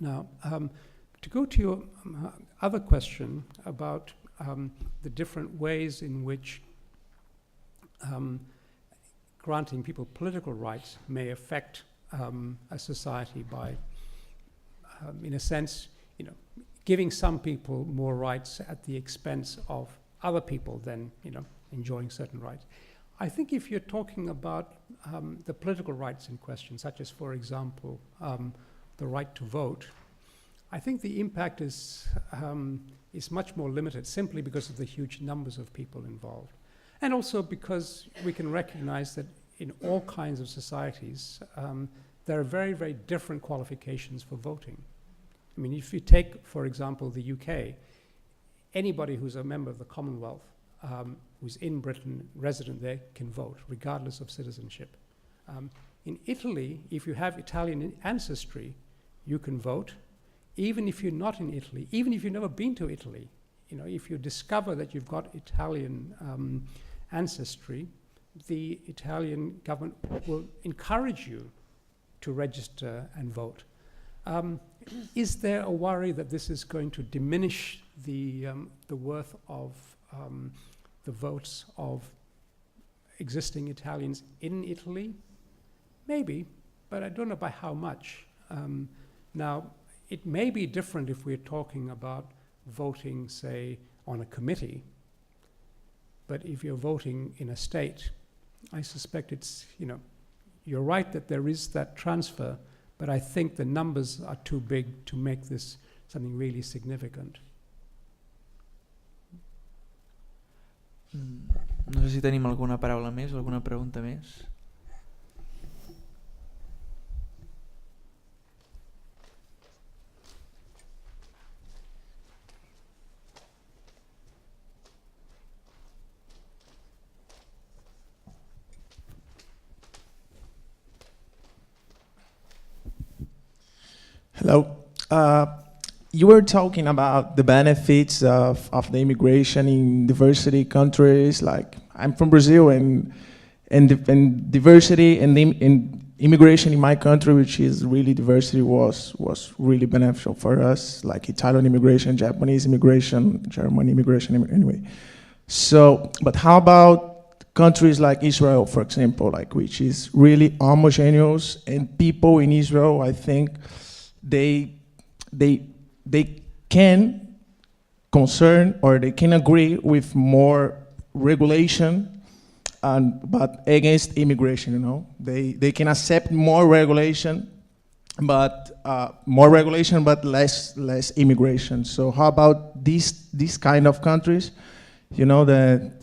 Now, to go to your other question about the different ways in which granting people political rights may affect a society by, in a sense, giving some people more rights at the expense of other people then, enjoying certain rights. I think if you're talking about the political rights in question, such as, for example, the right to vote, I think the impact is much more limited simply because of the huge numbers of people involved. And also because we can recognize that in all kinds of societies, there are very, very different qualifications for voting. I mean, if you take, for example, the UK, anybody who's a member of the Commonwealth, who's in Britain, resident there, can vote, regardless of citizenship. In Italy, if you have Italian ancestry, you can vote, even if you're not in Italy, even if you've never been to Italy. If you discover that you've got Italian ancestry, the Italian government will encourage you to register and vote. Is there a worry that this is going to diminish the worth of the votes of existing Italians in Italy? Maybe, but I don't know by how much. Now, it may be different if we're talking about voting, say, on a committee, but if you're voting in a state, I suspect it's, you're right that there is that transfer, but I think the numbers are too big to make this something really significant. No sé si tenim alguna paraula més, alguna pregunta més. Hello. You were talking about the benefits of the immigration in diversity countries. Like, I'm from Brazil, and diversity and immigration in my country, which is really diversity, was really beneficial for us, like Italian immigration, Japanese immigration, German immigration, anyway. So, but how about countries like Israel, for example, like which is really homogeneous, and people in Israel, I think, they can concern or they can agree with more regulation, but against immigration, you know. They can accept more regulation, but less immigration. So how about these kind of countries? You know that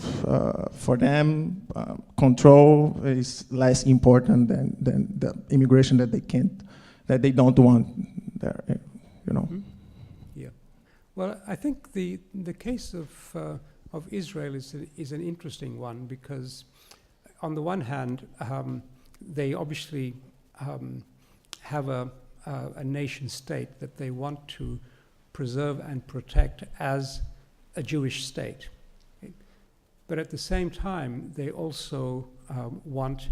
for them, control is less important than the immigration that they don't want there, you know. Mm-hmm. Yeah. Well, I think the case of Israel is an interesting one, because on the one hand, they obviously have a nation state that they want to preserve and protect as a Jewish state. But at the same time, they also want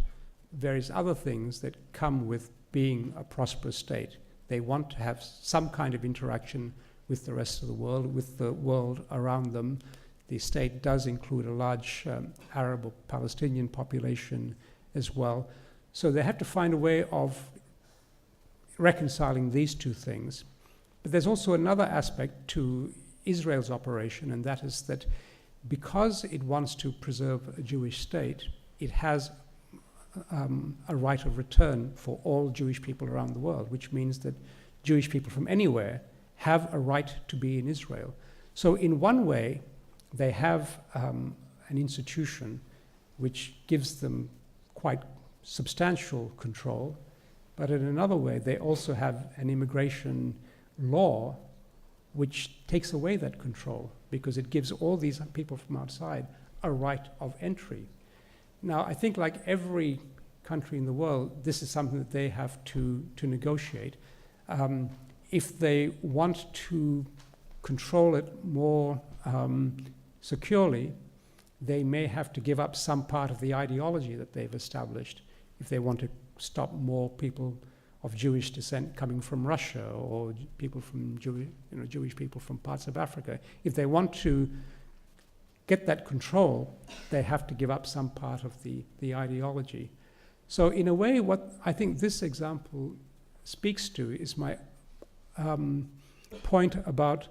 various other things that come with being a prosperous state. They want to have some kind of interaction with the rest of the world, with the world around them. The state does include a large Arab or Palestinian population as well. So they have to find a way of reconciling these two things. But there's also another aspect to Israel's operation, and that is that because it wants to preserve a Jewish state, it has a right of return for all Jewish people around the world, which means that Jewish people from anywhere have a right to be in Israel. So in one way, they have an institution which gives them quite substantial control, but in another way, they also have an immigration law which takes away that control, because it gives all these people from outside a right of entry. Now, I think like every country in the world, this is something that they have to negotiate. If they want to control it more securely, they may have to give up some part of the ideology that they've established if they want to stop more people of Jewish descent coming from Russia, or people from Jewish people from parts of Africa. If they want to get that control, they have to give up some part of the ideology. So in a way, what I think this example speaks to is my point about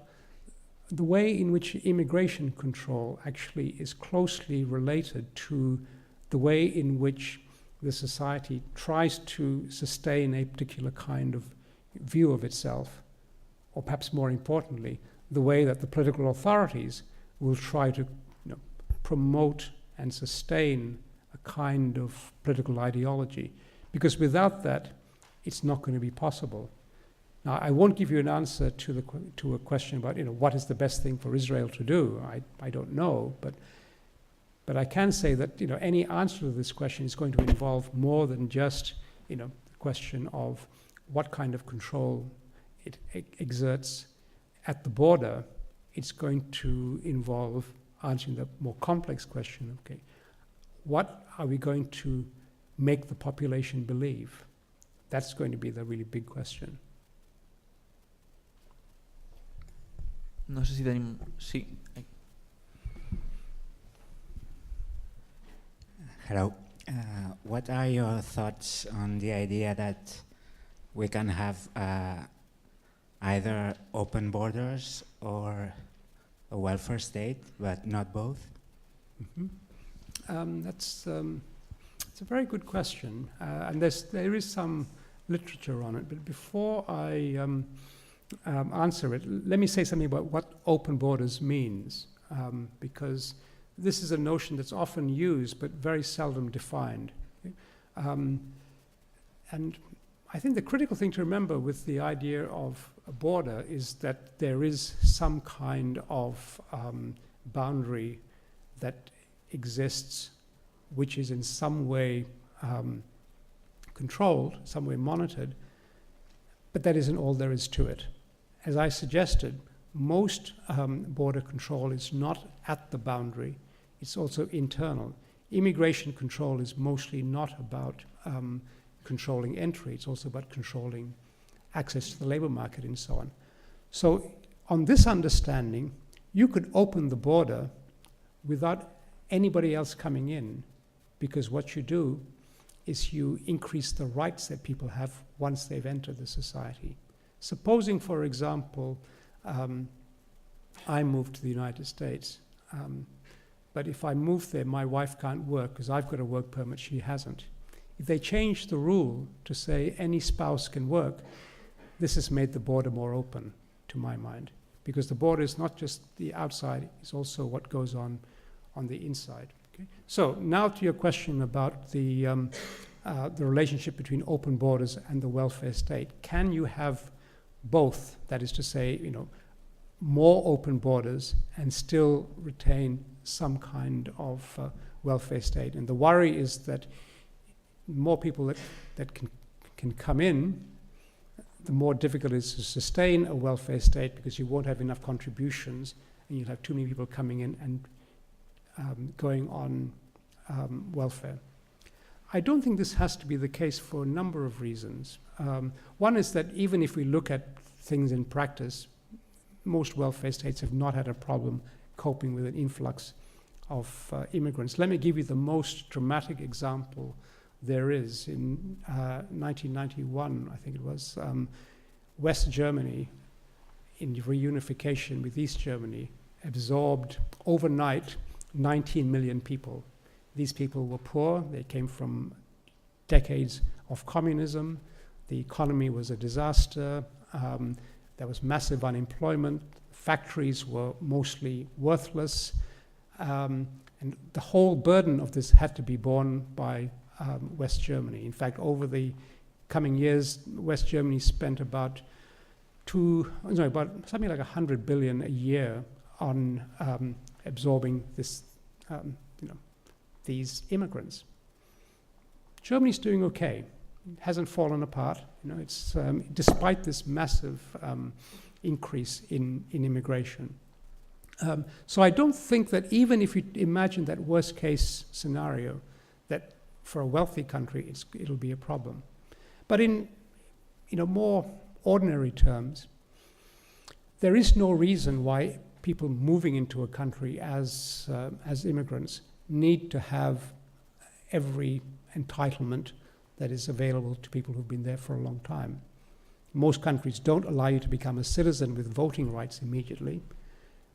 the way in which immigration control actually is closely related to the way in which the society tries to sustain a particular kind of view of itself, or perhaps more importantly, the way that the political authorities will try to promote and sustain a kind of political ideology. Because without that, it's not going to be possible. Now, I won't give you an answer to a question about what is the best thing for Israel to do. I don't know, but I can say that any answer to this question is going to involve more than just the question of what kind of control it exerts at the border. It's going to involve answering the more complex question, okay, what are we going to make the population believe? That's going to be the really big question. No sé si tenim... Sí. Hello. What are your thoughts on the idea that we can have either open borders or a welfare state, but not both? Mm-hmm. It's a very good question, and there is some literature on it. But before I answer it, let me say something about what open borders means, because this is a notion that's often used but very seldom defined. And I think the critical thing to remember with the idea of a border is that there is some kind of boundary that exists, which is in some way controlled, some way monitored, but that isn't all there is to it. As I suggested, most border control is not at the boundary, it's also internal. Immigration control is mostly not about controlling entry, it's also about controlling access to the labor market and so on. So on this understanding, you could open the border without anybody else coming in, because what you do is you increase the rights that people have once they've entered the society. Supposing, for example, I moved to the United States, but if I move there, my wife can't work because I've got a work permit, she hasn't. If they change the rule to say any spouse can work, this has made the border more open, to my mind, because the border is not just the outside, it's also what goes on the inside. Okay? So now to your question about the relationship between open borders and the welfare state. Can you have both? That is to say, more open borders and still retain some kind of welfare state. And the worry is that more people that can come in, the more difficult it is to sustain a welfare state, because you won't have enough contributions and you'll have too many people coming in and going on welfare. I don't think this has to be the case for a number of reasons. One is that even if we look at things in practice, most welfare states have not had a problem coping with an influx of immigrants. Let me give you the most dramatic example there is. In 1991, I think it was, West Germany, in reunification with East Germany, absorbed overnight 19 million people. These people were poor, they came from decades of communism, the economy was a disaster, there was massive unemployment, factories were mostly worthless, and the whole burden of this had to be borne by West Germany. In fact, over the coming years, West Germany spent about something like 100 billion a year on absorbing this, these immigrants. Germany's doing okay. It hasn't fallen apart. It's despite this massive increase in immigration. So I don't think that even if you imagine that worst case scenario, that for a wealthy country it'll be a problem. But in more ordinary terms, there is no reason why people moving into a country as immigrants need to have every entitlement that is available to people who've been there for a long time. Most countries don't allow you to become a citizen with voting rights immediately.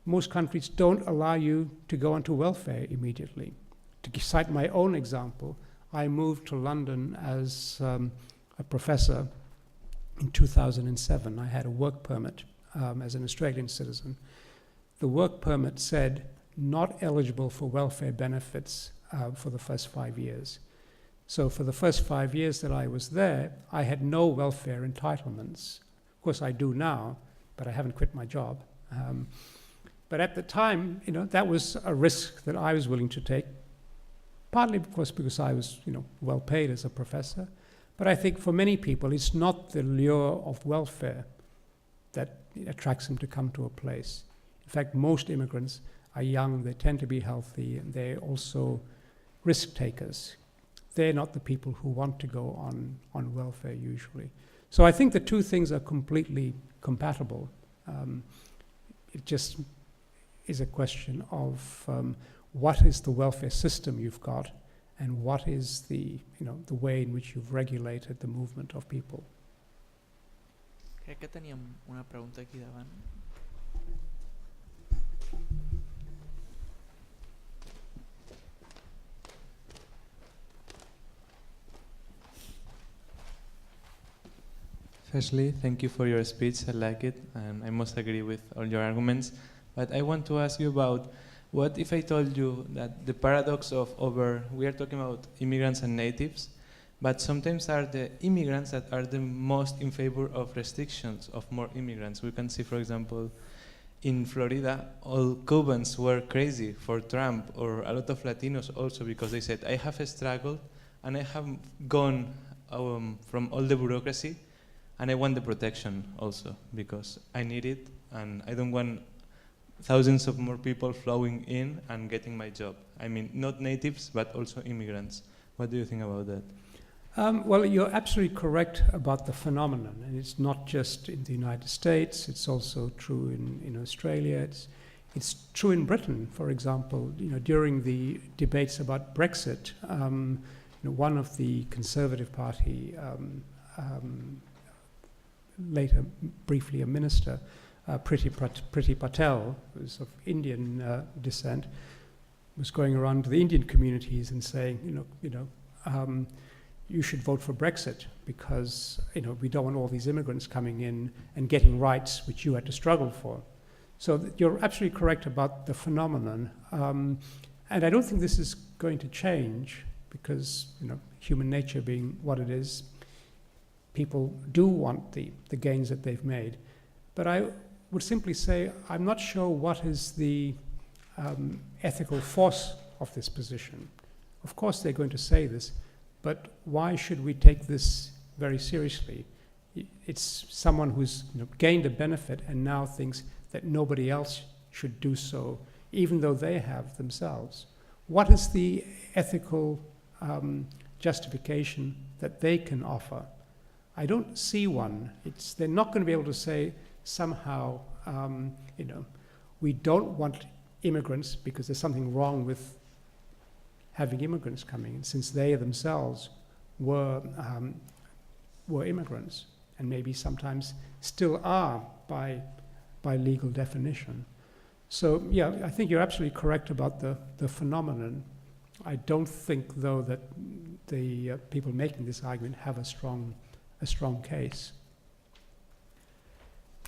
Most countries don't allow you to go onto welfare immediately. To cite my own example, I moved to London as a professor in 2007. I had a work permit as an Australian citizen. The work permit said not eligible for welfare benefits for the first 5 years. So for the first 5 years that I was there, I had no welfare entitlements. Of course, I do now, but I haven't quit my job. But at the time, that was a risk that I was willing to take, partly, of course, because I was, well paid as a professor. But I think for many people, it's not the lure of welfare that attracts them to come to a place. In fact, most immigrants are young, they tend to be healthy, and they're also risk takers. They're not the people who want to go on welfare usually. So I think the two things are completely compatible. It just is a question of what is the welfare system you've got and what is the way in which you've regulated the movement of people. Crec que teníem una pregunta aquí davant. Firstly, thank you for your speech. I like it, and I must agree with all your arguments. But I want to ask you about what if I told you that the paradox of we are talking about immigrants and natives, but sometimes are the immigrants that are the most in favor of restrictions of more immigrants. We can see, for example, in Florida, all Cubans were crazy for Trump, or a lot of Latinos also, because they said, I have struggled and I have gone from all the bureaucracy, and I want the protection also, because I need it, and I don't want thousands of more people flowing in and getting my job. I mean, not natives, but also immigrants. What do you think about that? Well, you're absolutely correct about the phenomenon, and it's not just in the United States, it's also true in Australia, it's true in Britain, for example. During the debates about Brexit, one of the Conservative Party, later briefly a minister, Priti Patel, who's of Indian descent, was going around to the Indian communities and saying, you should vote for Brexit because we don't want all these immigrants coming in and getting rights which you had to struggle for. So you're absolutely correct about the phenomenon, and I don't think this is going to change because human nature being what it is, people do want the gains that they've made. But I would simply say I'm not sure what is the ethical force of this position. Of course they're going to say this, but why should we take this very seriously? It's someone who's gained a benefit and now thinks that nobody else should do so, even though they have themselves. What is the ethical justification that they can offer? I don't see one. They're not going to be able to say somehow, we don't want immigrants because there's something wrong with having immigrants coming in, since they themselves were immigrants, and maybe sometimes still are by legal definition. So yeah, I think you're absolutely correct about the phenomenon. I don't think, though, that the people making this argument have a strong case.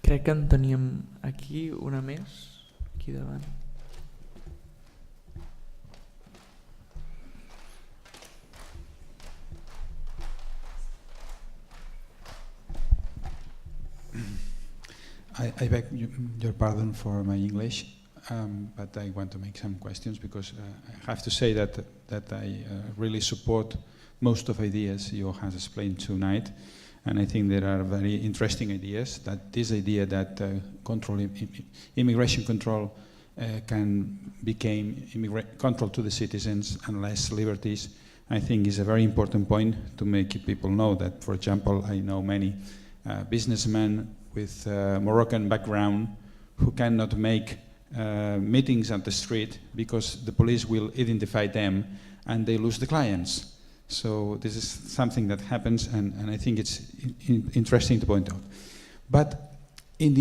Crec que en teníem aquí una més, aquí davant. I beg your pardon for my English, but I want to make some questions because I have to say that I really support most of ideas you have explained tonight, and I think there are very interesting ideas. That this idea that immigration control can become control to the citizens and less liberties, I think is a very important point to make people know that, for example, I know many businessmen with Moroccan background who cannot make meetings on the street because the police will identify them and they lose the clients. So this is something that happens, and I think it's interesting to point out. But in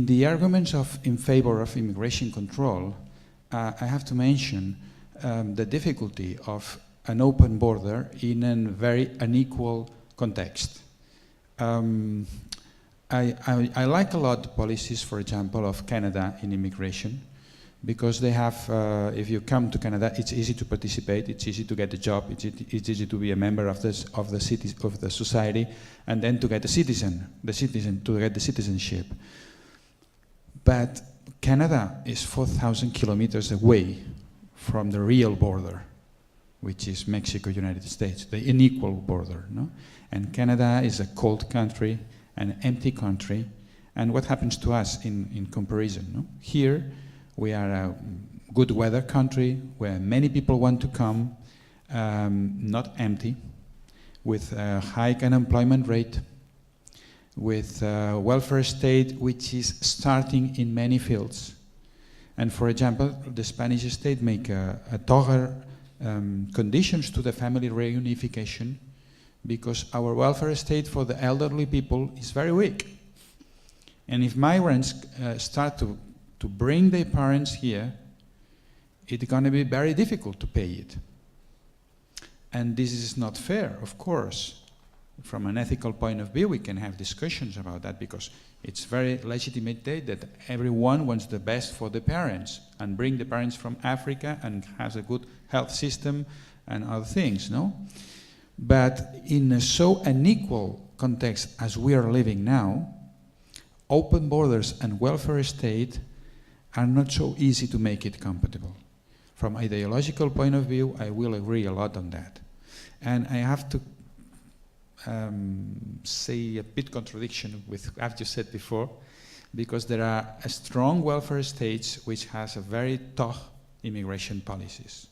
the arguments in favor of immigration control, I have to mention the difficulty of an open border in a very unequal context. I like a lot the policies, for example, of Canada in immigration, because they have, if you come to Canada, it's easy to participate, it's easy to get a job, it's easy to be a member of the society, and then to get to get the citizenship. But Canada is 4,000 kilometers away from the real border, which is Mexico, United States, the unequal border, no? And Canada is a cold country, an empty country, and what happens to us in comparison? No? Here, we are a good weather country where many people want to come, not empty, with a high unemployment rate, with a welfare state which is starting in many fields. And for example, the Spanish state make a tougher conditions to the family reunification because our welfare state for the elderly people is very weak. And if migrants start to bring their parents here, it's going to be very difficult to pay it. And this is not fair, of course. From an ethical point of view, we can have discussions about that because it's very legitimate that everyone wants the best for the parents and bring the parents from Africa and has a good health system and other things, no? But in a so unequal context as we are living now, open borders and welfare state are not so easy to make it compatible. From ideological point of view, I will agree a lot on that. And I have to say a bit contradiction with what you said before, because there are a strong welfare states which has a very tough immigration policies.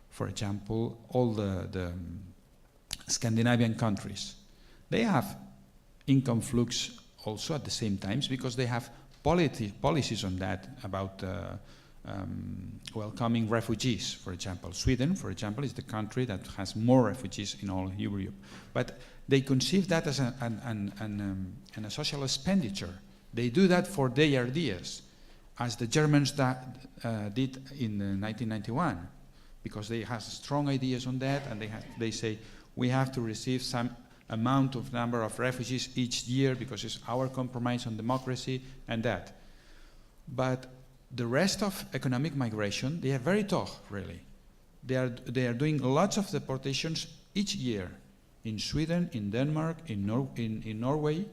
For example, all the Scandinavian countries. They have income flux also at the same times because they have policies on that about welcoming refugees, for example. Sweden, for example, is the country that has more refugees in all Europe. But they conceive that as a social expenditure. They do that for their ideas, as the Germans did in 1991, because they have strong ideas on that, and they say, we have to receive some amount of number of refugees each year because it's our compromise on democracy and that. But the rest of economic migration, they are very tough, really. They are doing lots of deportations each year in Sweden, in Denmark, in Norway,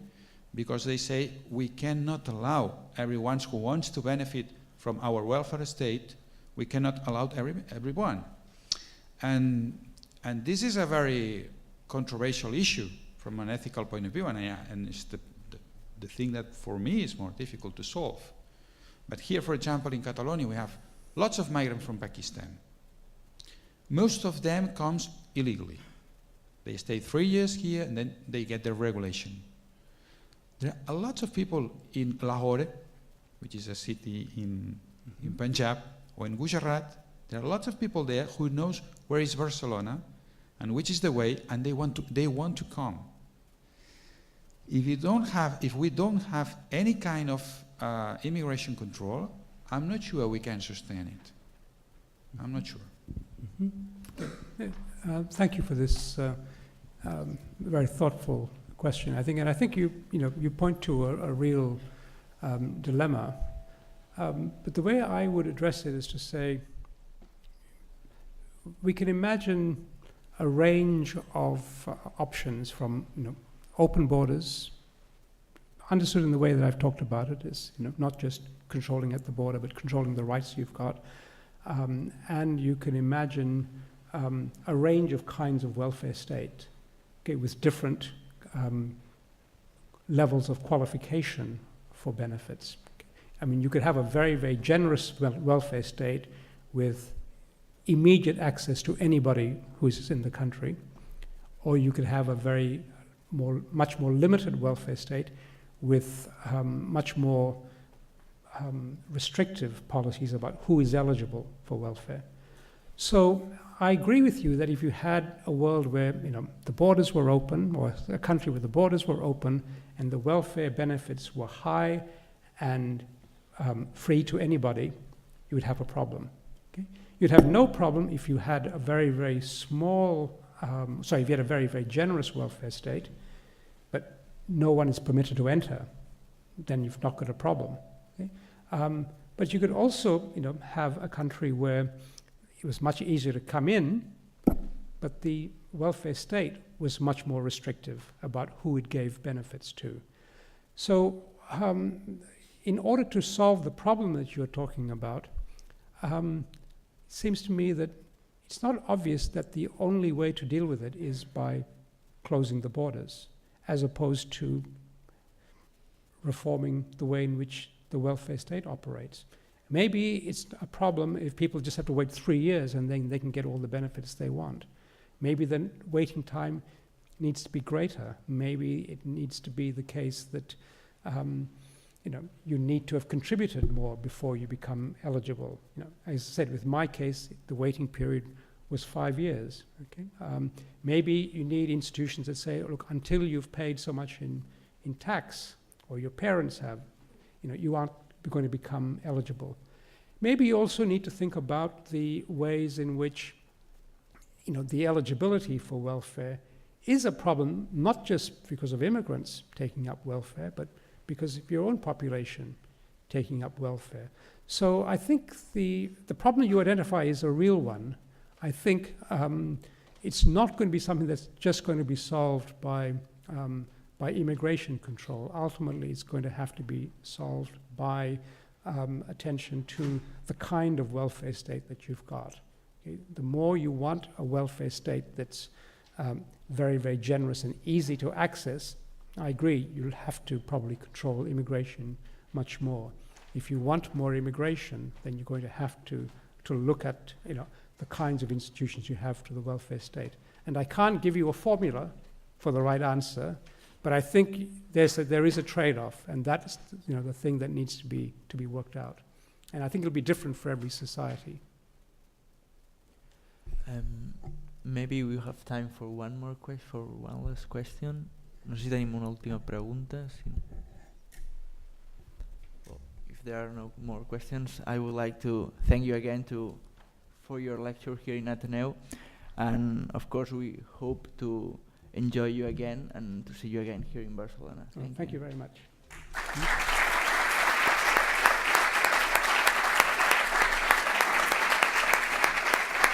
because they say we cannot allow everyone who wants to benefit from our welfare state, we cannot allow everyone. And this is a very controversial issue from an ethical point of view, and it's the thing that for me is more difficult to solve. But here, for example, in Catalonia, we have lots of migrants from Pakistan. Most of them comes illegally. They stay 3 years here, and then they get their regulation. There are lots of people in Lahore, which is a city in Punjab, or in Gujarat. There are lots of people there who knows where is Barcelona and which is the way, and they want to come. If we don't have any kind of immigration control, I'm not sure we can sustain it. I'm not sure. Thank you for this very thoughtful question. I think you point to a real dilemma. But the way I would address it is to say, we can imagine a range of options from open borders, understood in the way that I've talked about it, is not just controlling at the border, but controlling the rights you've got. And you can imagine a range of kinds of welfare state, okay, with different levels of qualification for benefits. I mean, you could have a very, very generous welfare state with immediate access to anybody who's in the country, or you could have a much more limited welfare state with much more restrictive policies about who is eligible for welfare. So I agree with you that if you had a world where the borders were open, or a country where the borders were open and the welfare benefits were high and free to anybody, you would have a problem. Okay? You'd have no problem if you had a very, very small, if you had a very, very generous welfare state, but no one is permitted to enter, then you've not got a problem. Okay? But you could also, have a country where it was much easier to come in, but the welfare state was much more restrictive about who it gave benefits to. So in order to solve the problem that you're talking about, it seems to me that it's not obvious that the only way to deal with it is by closing the borders, as opposed to reforming the way in which the welfare state operates. Maybe it's a problem if people just have to wait 3 years and then they can get all the benefits they want. Maybe the waiting time needs to be greater. Maybe it needs to be the case that you need to have contributed more before you become eligible. As I said, with my case, the waiting period was 5 years. Okay? Maybe you need institutions that say, look, until you've paid so much in tax, or your parents have, you aren't going to become eligible. Maybe you also need to think about the ways in which the eligibility for welfare is a problem, not just because of immigrants taking up welfare, but because of your own population taking up welfare. So I think the problem you identify is a real one. I think it's not going to be something that's just going to be solved by immigration control. Ultimately, it's going to have to be solved by attention to the kind of welfare state that you've got. Okay? The more you want a welfare state that's very, very generous and easy to access, I agree, you'll have to probably control immigration much more. If you want more immigration, then you're going to have to to look at the kinds of institutions you have to the welfare state. And I can't give you a formula for the right answer, but I think there is a trade-off, and that's the thing that needs to be worked out. And I think it'll be different for every society. Maybe we have time for one last question. No sé si tenim una última pregunta. Well, if there are no more questions, I would like to thank you again for your lecture here in Ateneu, and of course we hope to enjoy you again and to see you again here in Barcelona. Thank you very much.